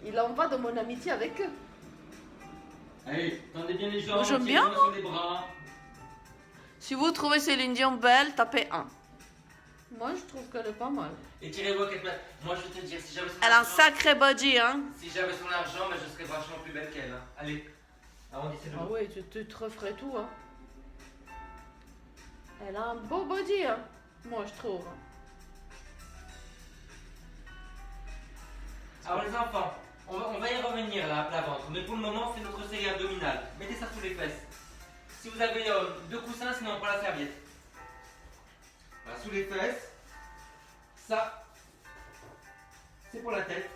Il en va de mon amitié avec eux. Allez, tendez bien les jambes, Moi, j'aime bien, tirez-moi sur les bras. Si vous trouvez Céline Dion belle, tapez 1. Moi je trouve qu'elle est pas mal. Et tirez-vous à quelque place. Moi, je vais te dire, si j'avais son Elle a un argent, sacré body, hein. si j'avais son argent, ben, je serais vachement plus belle qu'elle. Hein. Allez, arrondissez le Ah bout. oui, tu te referais tout, hein. Elle a un beau body, hein. Moi je trouve. Alors les enfants, on va y revenir là, à plat ventre. Mais pour le moment, on fait notre série abdominale. Mettez ça sous les fesses. Si vous avez 2 coussins, sinon on prend la serviette. Voilà, sous les fesses. Ça, c'est pour la tête.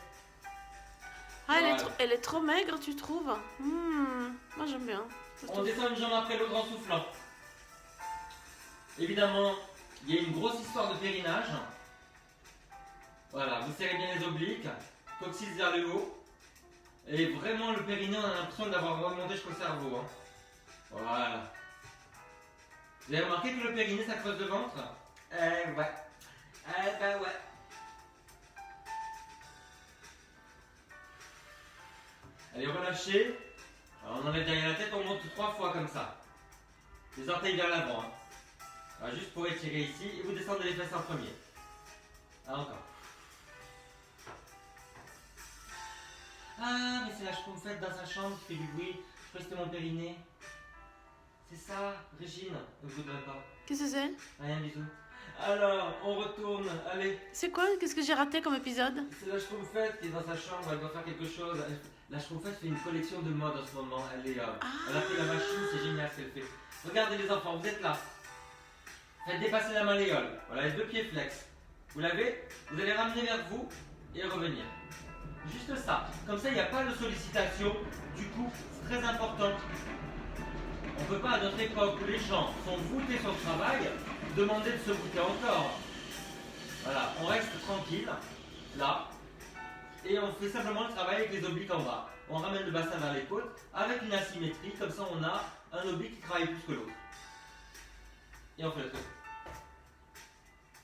Ah, Voilà. elle est trop maigre, tu trouves? Moi j'aime bien. Je On trouve- descend une jambe après l'autre en soufflant. Évidemment, il y a une grosse histoire de périnage. Voilà, vous serrez bien les obliques, coccyx vers le haut. Et vraiment le périnée, on a l'impression d'avoir remonté jusqu'au cerveau. Hein. Voilà. Vous avez remarqué que le périnée, ça creuse le ventre? Ouais. Bah ouais. Allez, relâchez. Alors, on enlève derrière la tête, on monte 3 fois comme ça. Les orteils vers l'avant. Hein. Alors, juste pour étirer ici, et vous descendez les fesses en premier. Ah, encore. Ah, mais c'est la schtroumpfette dans sa chambre qui fait du bruit. Je crois que c'était mon périnée. C'est ça, Régine. Ne vous donne pas. Qu'est-ce que c'est? Rien, bisous. Alors, on retourne. Allez. C'est quoi? Qu'est-ce que j'ai raté comme épisode? C'est la schtroumpfette qui est dans sa chambre. Elle doit faire quelque chose. La schtroumpfette fait une collection de mode en ce moment. Elle a pris la machine. C'est génial ce qu'elle fait. Regardez les enfants, vous êtes là. Faites dépasser la malléole. Voilà, les 2 pieds flex. Vous l'avez? Vous allez ramener vers vous et revenir. Juste ça. Comme ça, il n'y a pas de sollicitation. Du coup, c'est très important. On ne peut pas, à notre époque où les gens sont voûtés sur le travail, demander de se voûter encore. Voilà, on reste tranquille, là, et on fait simplement le travail avec les obliques en bas. On ramène le bassin vers les côtes, avec une asymétrie, comme ça on a un oblique qui travaille plus que l'autre. Et on fait le truc.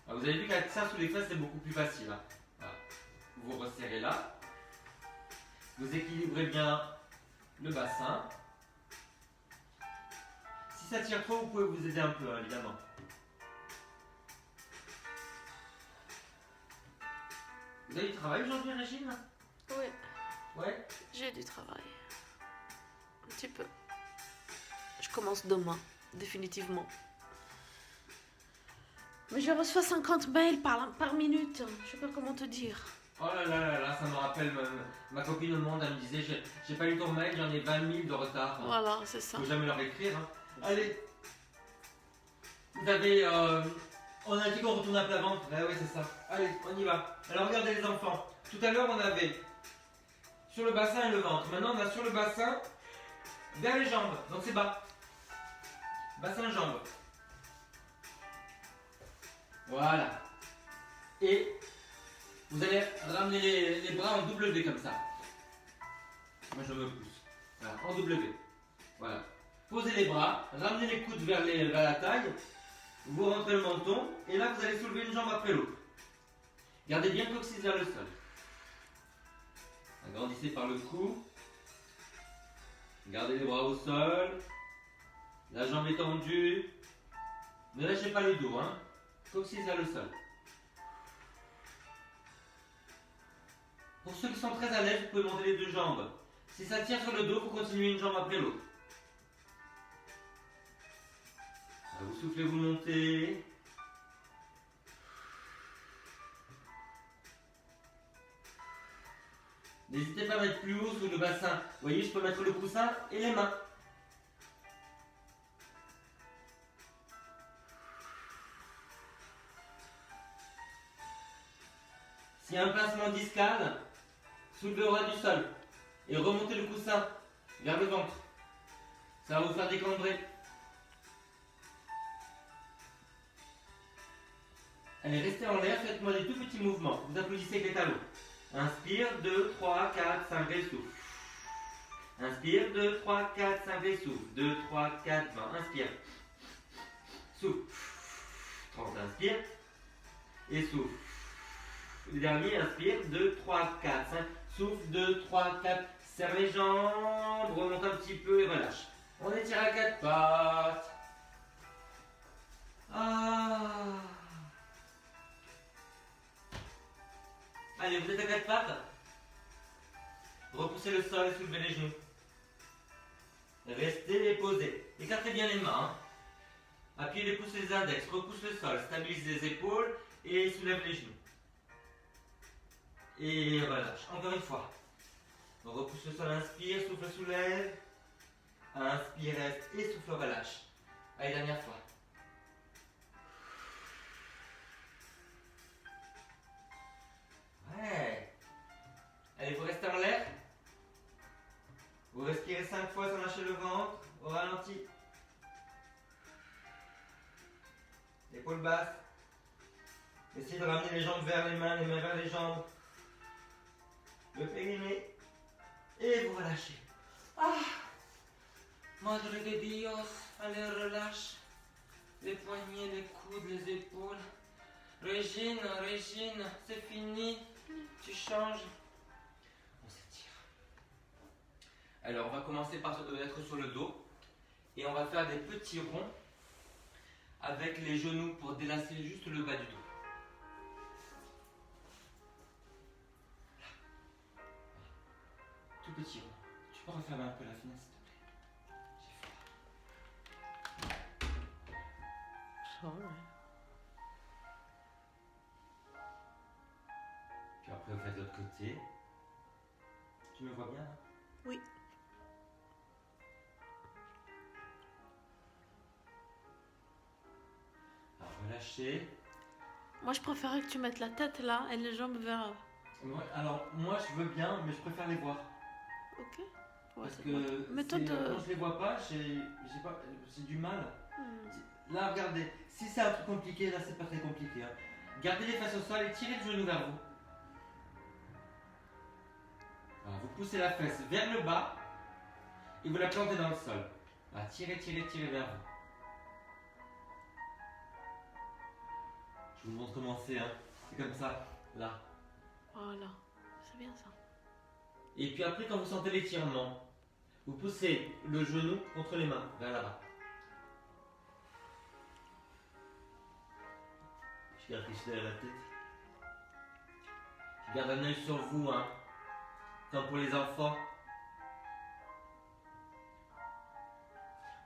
Alors, vous avez vu qu'avec ça sous les fesses, c'est beaucoup plus facile. Hein. Voilà. Vous resserrez là. Vous équilibrez bien le bassin. Si ça tire trop, vous pouvez vous aider un peu, hein, évidemment. Vous avez du travail aujourd'hui, Régine? Oui. Ouais? J'ai du travail. Un petit peu. Je commence demain, définitivement. Mais je reçois 50 mails par minute. Je sais pas comment te dire. Oh là, ça me rappelle ma copine au monde, elle me disait j'ai pas eu ton mail, j'en ai 20 000 de retard. Voilà, c'est ça. Faut jamais leur écrire. Hein. Allez. Vous avez... on a dit qu'on retourne à plat ventre. Ah oui, c'est ça. Allez, on y va. Alors regardez les enfants. Tout à l'heure, on avait sur le bassin et le ventre. Maintenant, on a sur le bassin vers les jambes. Donc c'est bas. Bassin, jambes. Voilà. Et vous allez ramener les bras en W comme ça. Moi, je me pousse. Voilà, en W. Voilà. Posez les bras, ramenez les coudes vers la taille. Vous rentrez le menton. Et là, vous allez soulever une jambe après l'autre. Gardez bien le coccyx vers le sol. Agrandissez par le cou. Gardez les bras au sol. La jambe est tendue. Ne lâchez pas le dos, hein. Coccyx vers le sol. Pour ceux qui sont très à l'aise, vous pouvez monter les 2 jambes. Si ça tient sur le dos, vous continuez une jambe après l'autre. Vous soufflez, vous montez. N'hésitez pas à mettre plus haut sous le bassin. Vous voyez, je peux mettre le coussin et les mains. S'il y a un placement discal, soulevez au ras du sol et remontez le coussin vers le ventre. Ça va vous faire décambrer. Allez, restez en l'air, faites-moi des tout petits mouvements. Vous applaudissez avec les talons. Inspire, 2, 3, 4, 5, et souffle. Inspire, 2, 3, 4, 5, et souffle. 2, 3, 4, 20. Inspire. Souffle. 30, inspire. Et souffle. Le dernier, inspire, 2, 3, 4, 5. Souffle, 2, 3, 4. Serre les jambes, remonte un petit peu et relâche. On étire à 4 pattes. Ah. Allez, vous êtes à 4 pattes. Repoussez le sol et soulevez les genoux. Restez posés. Écartez bien les mains. Hein. Appuyez les pouces et les index. Repousse le sol. Stabilise les épaules et soulève les genoux. Et relâche. Encore une fois. On repousse le sol. Inspire, souffle, soulève. Inspire, reste et souffle, relâche. Allez, dernière fois. Ouais. Allez, vous restez en l'air. Vous respirez 5 fois sans lâcher le ventre, au ralenti. Épaules basses. Essayez de ramener les jambes vers les mains vers les jambes. Le périnée. Et vous relâchez. Ah! Madre de Dios, allez relâche. Les poignets, les coudes, les épaules. Régine, Régine, c'est fini. Tu changes. On s'étire. Alors, on va commencer par être sur le dos. Et on va faire des petits ronds avec les genoux pour délasser juste le bas du dos. Tout petit rond. Tu peux refermer un peu la fenêtre, s'il te plaît? J'ai froid. Ça, ouais. Puis après, vous faites de l'autre côté. Tu me vois bien là? Oui. Alors, relâchez. Moi, je préférais que tu mettes la tête là et les jambes vers. Alors, moi, je veux bien, mais je préfère les voir. Ok. Ouais, Parce c'est que bon. Mais toi, quand je les vois pas, j'ai du mal. Là, regardez, si c'est un truc compliqué, là, c'est pas très compliqué. Hein. Gardez les fesses au sol et tirez le genou vers vous. Alors, vous poussez la fesse vers le bas et vous la plantez dans le sol. Là, tirez, tirez, tirez vers vous. Je vous montre comment c'est. Hein. C'est comme ça, là. Voilà. C'est bien ça. Et puis après, quand vous sentez l'étirement, vous poussez le genou contre les mains, vers là-bas. Je garde quelque chose derrière la tête. Je garde un œil sur vous, hein. Comme pour les enfants.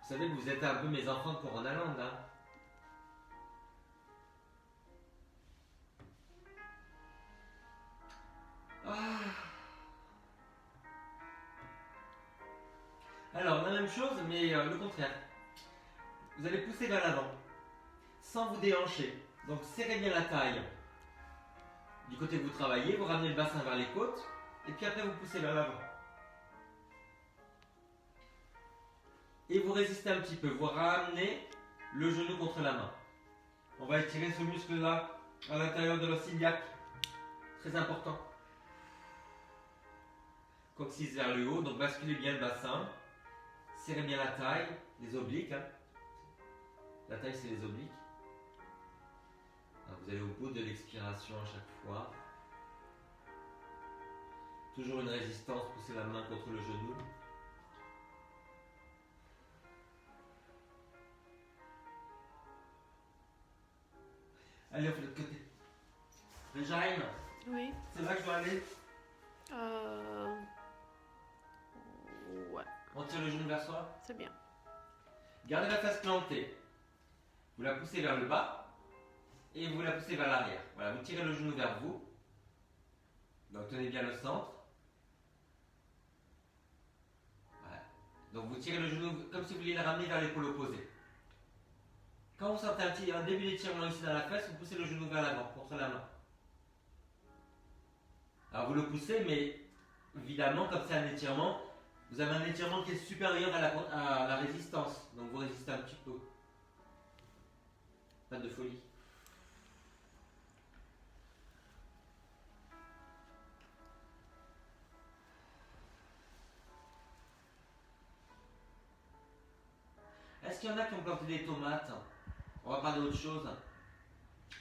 Vous savez que vous êtes un peu mes enfants de Coronaland, hein. Ah. Alors, la même chose, mais le contraire. Vous allez pousser vers l'avant, sans vous déhancher. Donc, serrez bien la taille. Du côté que vous travaillez, vous ramenez le bassin vers les côtes, et puis après, vous poussez vers l'avant. Et vous résistez un petit peu. Vous ramenez le genou contre la main. On va étirer ce muscle-là à l'intérieur de l'os iliaque. Très important. Coccyx vers le haut, donc basculez bien le bassin. Serrez bien la taille, les obliques. Hein. La taille, c'est les obliques. Alors, vous allez au bout de l'expiration à chaque fois. Toujours une résistance, poussez la main contre le genou. Allez, on fait l'autre côté. Réjaïne, Oui. c'est là que je dois aller. Ouais. On tire le genou vers soi. C'est bien. Gardez la face plantée. Vous la poussez vers le bas et vous la poussez vers l'arrière. Voilà, vous tirez le genou vers vous. Donc tenez bien le centre. Voilà. Donc vous tirez le genou comme si vous vouliez le ramener vers l'épaule opposée. Quand vous sentez un début d'étirement ici dans la fesse, vous poussez le genou vers l'avant, contre la main. Alors vous le poussez, mais évidemment, comme c'est un étirement, vous avez un étirement qui est supérieur à la résistance. Donc vous résistez un petit peu. Pas de folie. Est-ce qu'il y en a qui ont planté des tomates? On va parler d'autre chose.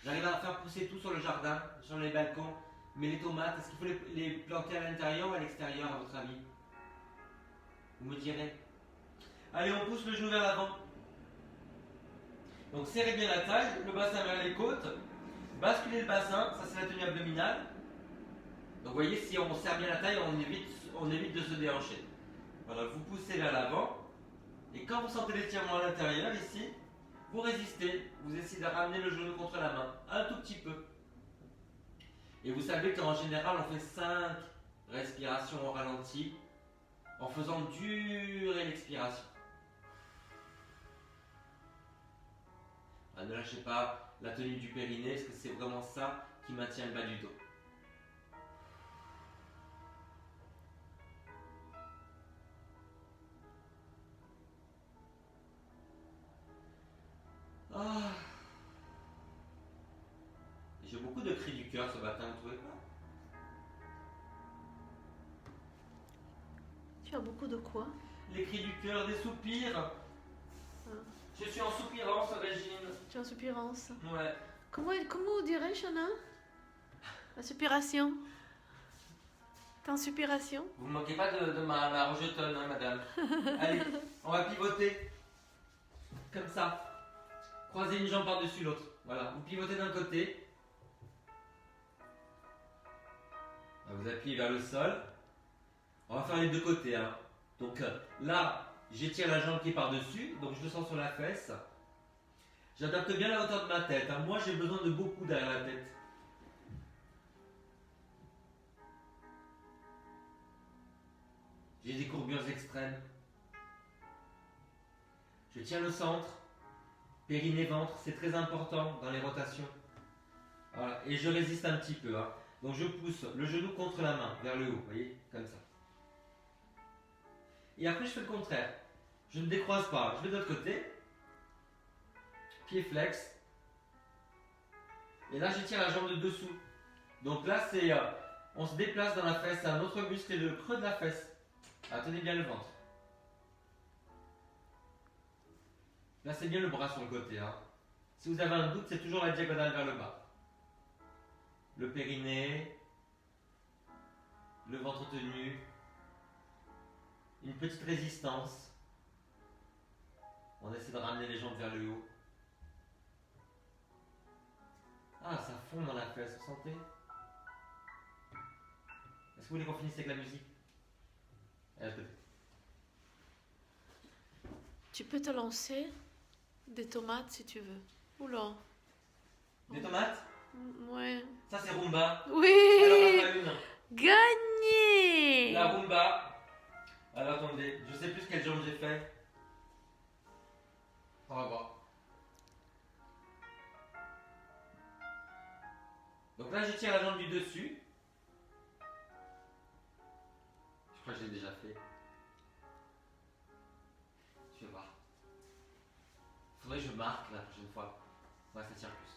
J'arrive à faire pousser tout sur le jardin, sur les balcons. Mais les tomates, est-ce qu'il faut les planter à l'intérieur ou à l'extérieur, à votre avis? Vous me direz. Allez, on pousse le genou vers l'avant. Donc serrez bien la taille, le bassin vers les côtes. Basculez le bassin, ça c'est la tenue abdominale. Donc vous voyez, si on serre bien la taille, on évite de se déhancher. Voilà, vous poussez vers l'avant. Et quand vous sentez l'étirement à l'intérieur, ici, vous résistez. Vous essayez de ramener le genou contre la main, un tout petit peu. Et vous savez qu'en général, on fait 5 respirations au ralenti en faisant durer l'expiration. Ne lâchez pas la tenue du périnée, parce que c'est vraiment ça qui maintient le bas du dos. J'ai beaucoup de cris du cœur ce matin, vous trouvez pas? Tu as beaucoup de quoi? Les cris du cœur, des soupirs. Ah. Je suis en soupirance, Régine. Tu es en soupirance. Ouais. Comment dirais-je, Anna? La suppiration. T'es en suppiration? Vous ne manquez pas de ma rejetonne, hein, madame. Allez, on va pivoter. Comme ça. Croisez une jambe par-dessus l'autre. Voilà, vous pivotez d'un côté. Vous appuyez vers le sol. On va faire les deux côtés. Hein. Donc là, j'étire la jambe qui est par-dessus. Donc je le sens sur la fesse. J'adapte bien la hauteur de ma tête. Hein. Moi, j'ai besoin de beaucoup derrière la tête. J'ai des courbures extrêmes. Je tiens le centre. Périnée-ventre, c'est très important dans les rotations. Voilà. Et je résiste un petit peu. Hein. Donc je pousse le genou contre la main, vers le haut, vous voyez, comme ça. Et après je fais le contraire. Je ne décroise pas, je vais de l'autre côté. Pied flex. Et là j'étire la jambe de dessous. Donc là c'est, on se déplace dans la fesse, un autre muscle est le creux de la fesse. Ah, tenez bien le ventre. Là c'est bien le bras sur le côté. Hein. Si vous avez un doute, c'est toujours la diagonale vers le bas. Le périnée, le ventre tenu, une petite résistance. On essaie de ramener les jambes vers le haut. Ah, ça fond dans la fesse, vous sentez? Est-ce que vous voulez qu'on finisse avec la musique? Allez, peut-être. Tu peux te lancer des tomates si tu veux. Oula. Des tomates? Ouais. Ça c'est rumba. Oui. Alors, on en a une. Gagné. La rumba. Alors attendez, je sais plus quelle jambe j'ai fait. On va voir. Donc là, je tire la jambe du dessus. Je crois que j'ai déjà fait. Je vais voir. Faudrait que je marque la prochaine fois. Ouais, ça tire plus.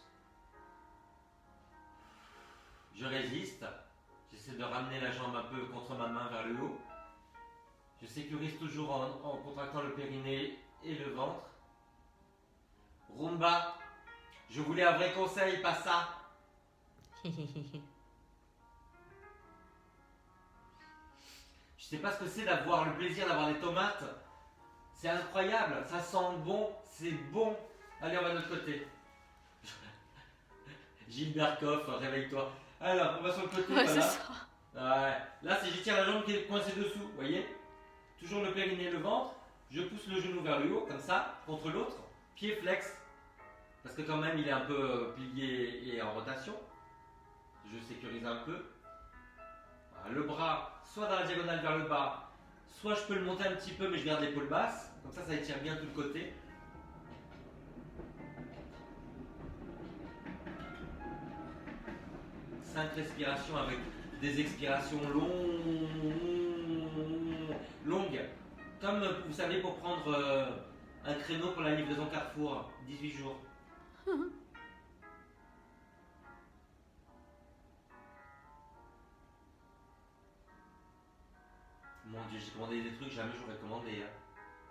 Je résiste. J'essaie de ramener la jambe un peu contre ma main vers le haut. Je sécurise toujours en contractant le périnée et le ventre. Rumba. Je voulais un vrai conseil, pas ça. Je sais pas ce que c'est d'avoir le plaisir d'avoir des tomates. C'est incroyable, ça sent bon, c'est bon. Allez, on va de l'autre côté. Gilbert Koff, réveille-toi. Alors, on va sur le côté, Ouais, voilà. c'est ça. Ouais. Là, c'est j'étire la jambe qui est coincée dessous, vous voyez? Toujours le périnée, le ventre. Je pousse le genou vers le haut, comme ça, contre l'autre. Pied flex. Parce que quand même, il est un peu plié et en rotation. Je sécurise un peu. Voilà, le bras, soit dans la diagonale vers le bas, soit je peux le monter un petit peu, mais je garde l'épaule basse. Comme ça étire bien tout le côté. Cinq respirations avec des expirations longues. Comme vous savez, pour prendre un créneau pour la livraison Carrefour, 18 jours. Mon Dieu, j'ai commandé des trucs jamais j'aurais commandé. Hein.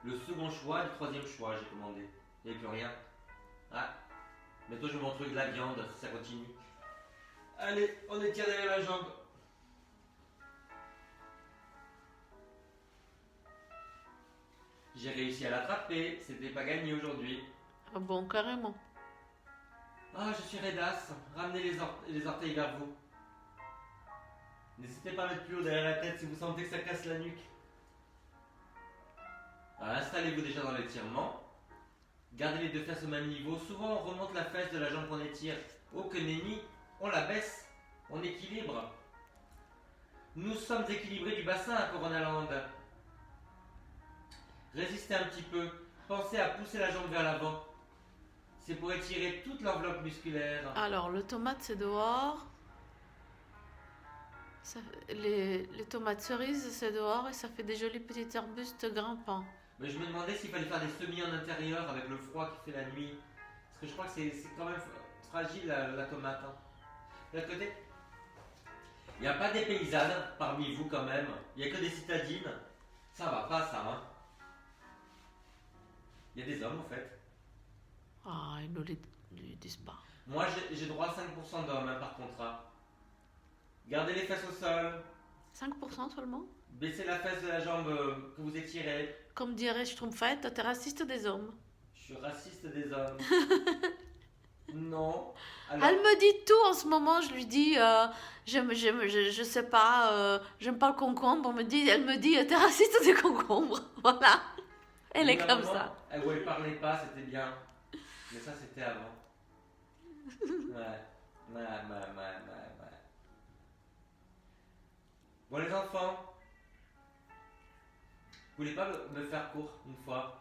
Le second choix et le troisième choix, j'ai commandé. Il n'y avait plus rien. Ah, bientôt je vous montre de la viande si ça continue. Allez, on étire derrière la jambe. J'ai réussi à l'attraper, c'était pas gagné aujourd'hui. Ah bon, carrément. Ah, je suis raidasse. Ramenez les orteils vers vous. N'hésitez pas à mettre plus haut derrière la tête si vous sentez que ça casse la nuque. Alors, installez-vous déjà dans l'étirement. Gardez les deux fesses au même niveau. Souvent, on remonte la fesse de la jambe qu'on étire. Oh, que nenni, on la baisse. On équilibre. Nous sommes équilibrés du bassin à Corona Land. Résistez un petit peu. Pensez à pousser la jambe vers l'avant. C'est pour étirer toute l'enveloppe musculaire. Alors, le tomate, c'est dehors. Les tomates cerises, c'est dehors et ça fait des jolis petits arbustes grimpants. Mais je me demandais s'il fallait faire des semis en intérieur avec le froid qui fait la nuit. Parce que je crois que c'est quand même fragile la tomate. Hein. De l'autre côté. Il n'y a pas des paysannes parmi vous quand même. Il n'y a que des citadines. Ça va pas ça, hein. Il y a des hommes en fait. Ah, ils ne le disent pas. Moi j'ai droit à 5% d'hommes hein, par contrat. Gardez les fesses au sol. 5% seulement? Baissez la fesse de la jambe que vous étirez. Comme dirait Schtroumpfette, t'es raciste des hommes. Je suis raciste des hommes. Non. Alors, Elle me dit tout en ce moment, je lui dis, je sais pas, j'aime pas le concombre, elle me dit, t'es raciste des concombres. Voilà. Elle est comme ça. Où elle parlait pas, c'était bien. Mais ça, c'était avant. Ouais. Bon, les enfants, vous voulez pas me faire court une fois?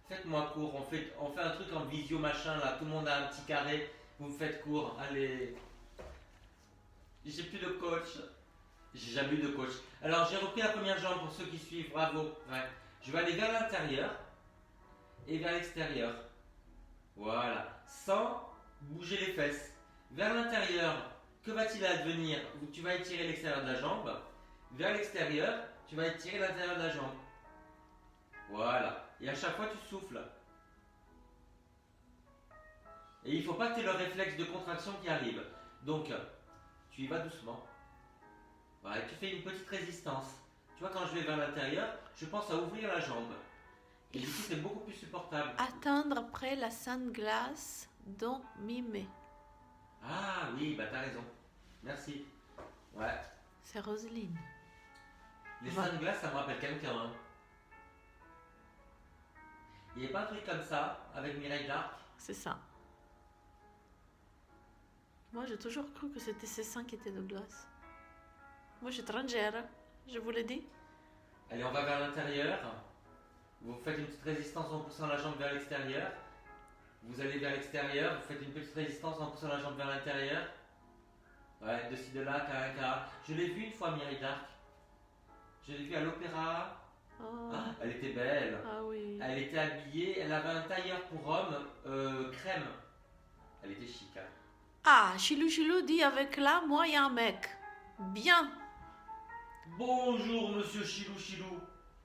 Faites-moi court, on fait un truc en visio machin là, tout le monde a un petit carré, vous me faites court, allez. J'ai plus de coach. J'ai jamais eu de coach. Alors j'ai repris la première jambe pour ceux qui suivent, bravo. Ouais. Je vais aller vers l'intérieur et vers l'extérieur. Voilà. Sans bouger les fesses. Vers l'intérieur, que va-t-il advenir? Tu vas étirer l'extérieur de la jambe. Vers l'extérieur, tu vas étirer l'intérieur de la jambe. Voilà. Et à chaque fois, tu souffles. Et il ne faut pas que tu aies le réflexe de contraction qui arrive. Donc, tu y vas doucement. Voilà, et tu fais une petite résistance. Tu vois, quand je vais vers l'intérieur, je pense à ouvrir la jambe. Et du coup, c'est beaucoup plus supportable. Attendre après la Sainte Glace, donc mi-mai. Ah oui, bah t'as raison. Merci. Ouais. C'est Roselyne. Les Saintes Glaces, ça me rappelle quelqu'un. Hein. Il n'y a pas un truc comme ça avec Mireille d'Arc? C'est ça. Moi, j'ai toujours cru que c'était ces seins qui étaient de glace. Moi, je suis étrangère, je vous l'ai dit. Allez, on va vers l'intérieur. Vous faites une petite résistance en poussant la jambe vers l'extérieur. Vous allez vers l'extérieur, vous faites une petite résistance en poussant la jambe vers l'intérieur. Ouais, de ci, de là, carré. Je l'ai vue une fois, Mireille d'Arc. Je l'ai vue à l'opéra. Oh. Ah, elle était belle. Ah oui. Elle était habillée, elle avait un tailleur pour homme crème. Elle était chic. Hein. Ah, Chilou dit avec là, moi, il y a un mec. Bien. Bonjour, monsieur Chilou.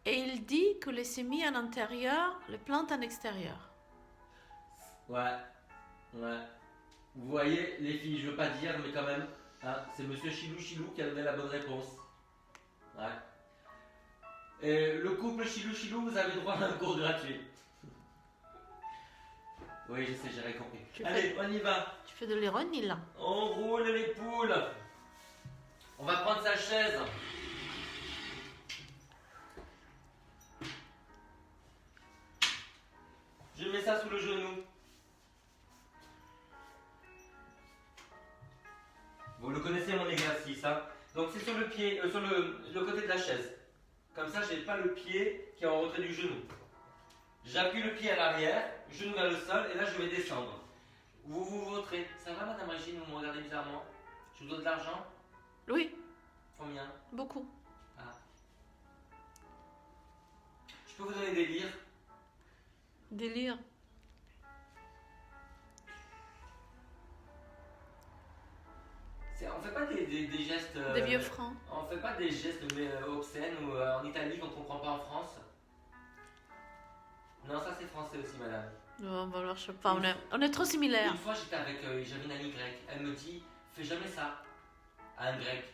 Et il dit que les semis en intérieur, les plantes en extérieur. Ouais. Vous voyez, les filles, je veux pas dire, mais quand même, hein, c'est monsieur Chilou qui a donné la bonne réponse. Ouais. Et le couple Chilou, vous avez droit à un cours gratuit. Oui, je sais, j'ai compris. Allez, on y va. Tu fais de l'ironie là. On roule les poules. On va prendre sa chaise. Je mets ça sous le genou. Vous le connaissez mon exercice, hein? Donc c'est sur le pied, sur le côté de la chaise. Comme ça, j'ai pas le pied qui est en retrait du genou. J'appuie le pied à l'arrière, genou vers le sol, et là je vais descendre. Vous vous vautrez. Ça va, madame Régine, vous me regardez bizarrement? Je vous donne de l'argent? Oui, Combien? beaucoup. Ah. Je peux vous donner des livres? Délire. On fait pas des gestes. Des vieux francs. On fait pas des gestes obscènes ou en Italie qu'on comprend pas en France. Non, ça c'est français aussi, madame. Non, bah alors, je sais pas, on est trop similaires. Une fois j'étais avec, j'avais une amie grecque. Elle me dit, fais jamais ça à un grec.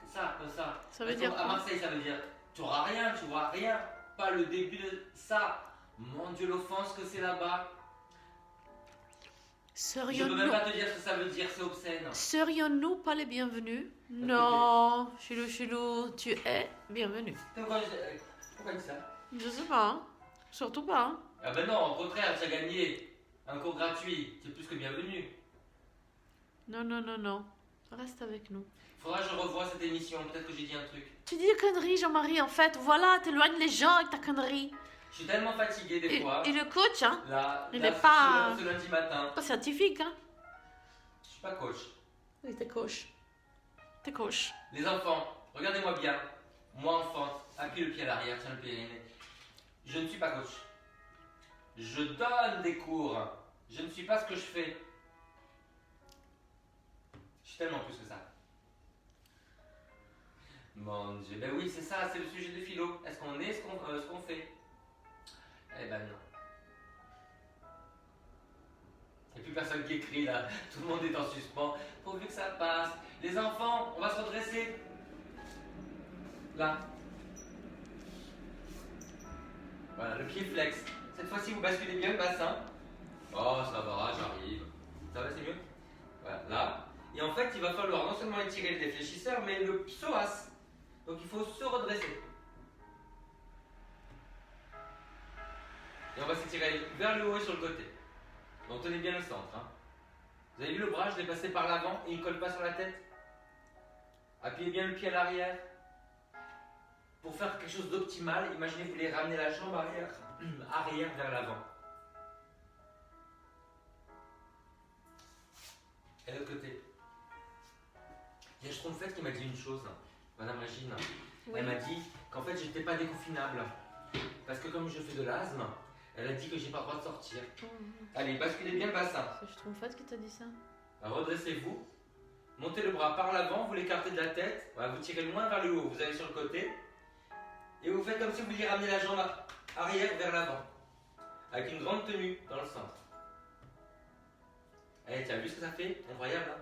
Ça, comme ça. Ça veut dire À quoi? Marseille, ça veut dire, tu auras rien, tu vois rien. Pas le début de ça. Mon Dieu, l'offense que c'est là-bas. Je peux même pas te dire ce que ça veut dire, c'est obscène. Serions-nous pas les bienvenus? Non, Chilou, tu es bienvenu. Pourquoi dis ça? Je sais pas, hein. Surtout pas. Hein. Ah ben non, au contraire, tu as gagné un cours gratuit, c'est plus que bienvenu. Non, reste avec nous. Faudra que je revoie cette émission, peut-être que j'ai dit un truc. Tu dis des conneries, Jean-Marie, en fait. Voilà, t'éloignes les gens avec ta connerie. Je suis tellement fatigué des fois. Et le coach, hein, il n'est n'est pas... Ce lundi matin. Pas scientifique, hein. Je suis pas coach. Oui, t'es coach. T'es coach. Les enfants, regardez-moi bien. Moi, enfant, appuie le pied à l'arrière, tiens le pied. Je ne suis pas coach. Je donne des cours. Je ne suis pas ce que je fais. Je suis tellement plus que ça. Mon Dieu, ben oui, c'est ça, c'est le sujet de philo. Est-ce qu'on est ce qu'on fait? Eh ben non. Il n'y a plus personne qui écrit là, tout le monde est en suspens, pourvu que ça passe. Les enfants, on va se redresser. Là. Voilà, le pied flex. Cette fois-ci, vous basculez bien le bassin. Oh, ça va, j'arrive. Ça va, c'est mieux? Voilà, là. Et en fait, il va falloir non seulement étirer le défléchisseur, mais le psoas. Donc il faut se redresser. Et on va s'étirer vers le haut et sur le côté. Donc tenez bien le centre. Hein. Vous avez vu le bras, je l'ai passé par l'avant et il ne colle pas sur la tête. Appuyez bien le pied à l'arrière. Pour faire quelque chose d'optimal, imaginez que vous voulez ramener la jambe arrière vers l'avant. Et l'autre côté. Il y a Schtroumpfette qui m'a dit une chose, Madame Régine. Oui. Elle m'a dit qu'en fait j'étais pas déconfinable. Parce que comme je fais de l'asthme, elle a dit que j'ai pas le droit de sortir. Allez, basculez bien le bassin. C'est Schtroumpfette qui t'a dit ça? Redressez-vous. Montez le bras par l'avant, vous l'écartez de la tête. Voilà, vous tirez loin vers le haut, vous allez sur le côté. Et vous faites comme si vous vouliez ramener la jambe arrière vers l'avant. Avec une grande tenue dans le centre. Allez, tu as vu ce que ça fait? Incroyable, hein?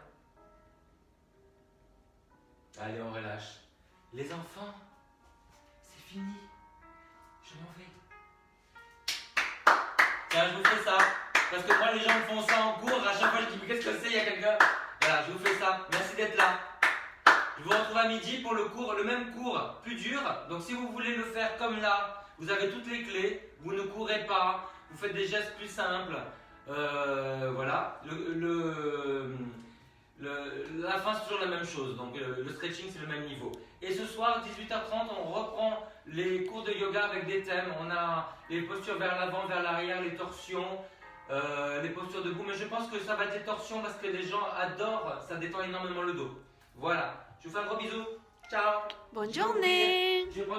Allez, on relâche. Les enfants, c'est fini. Je m'en vais. Tiens, je vous fais ça. Parce que moi, les gens me font ça en cours. À chaque fois, je dis, mais qu'est-ce que c'est? Il y a quelqu'un. Voilà, je vous fais ça. Merci d'être là. Je vous retrouve à midi pour le même cours, plus dur. Donc, si vous voulez le faire comme là, vous avez toutes les clés. Vous ne courez pas. Vous faites des gestes plus simples. Voilà. La fin, c'est toujours la même chose. Donc, le stretching, c'est le même niveau. Et ce soir, 18h30, on reprend les cours de yoga avec des thèmes. On a les postures vers l'avant, vers l'arrière, les torsions, les postures debout. Mais je pense que ça va être des torsions parce que les gens adorent. Ça détend énormément le dos. Voilà. Je vous fais un gros bisou. Ciao. Bonne journée. Je vais prendre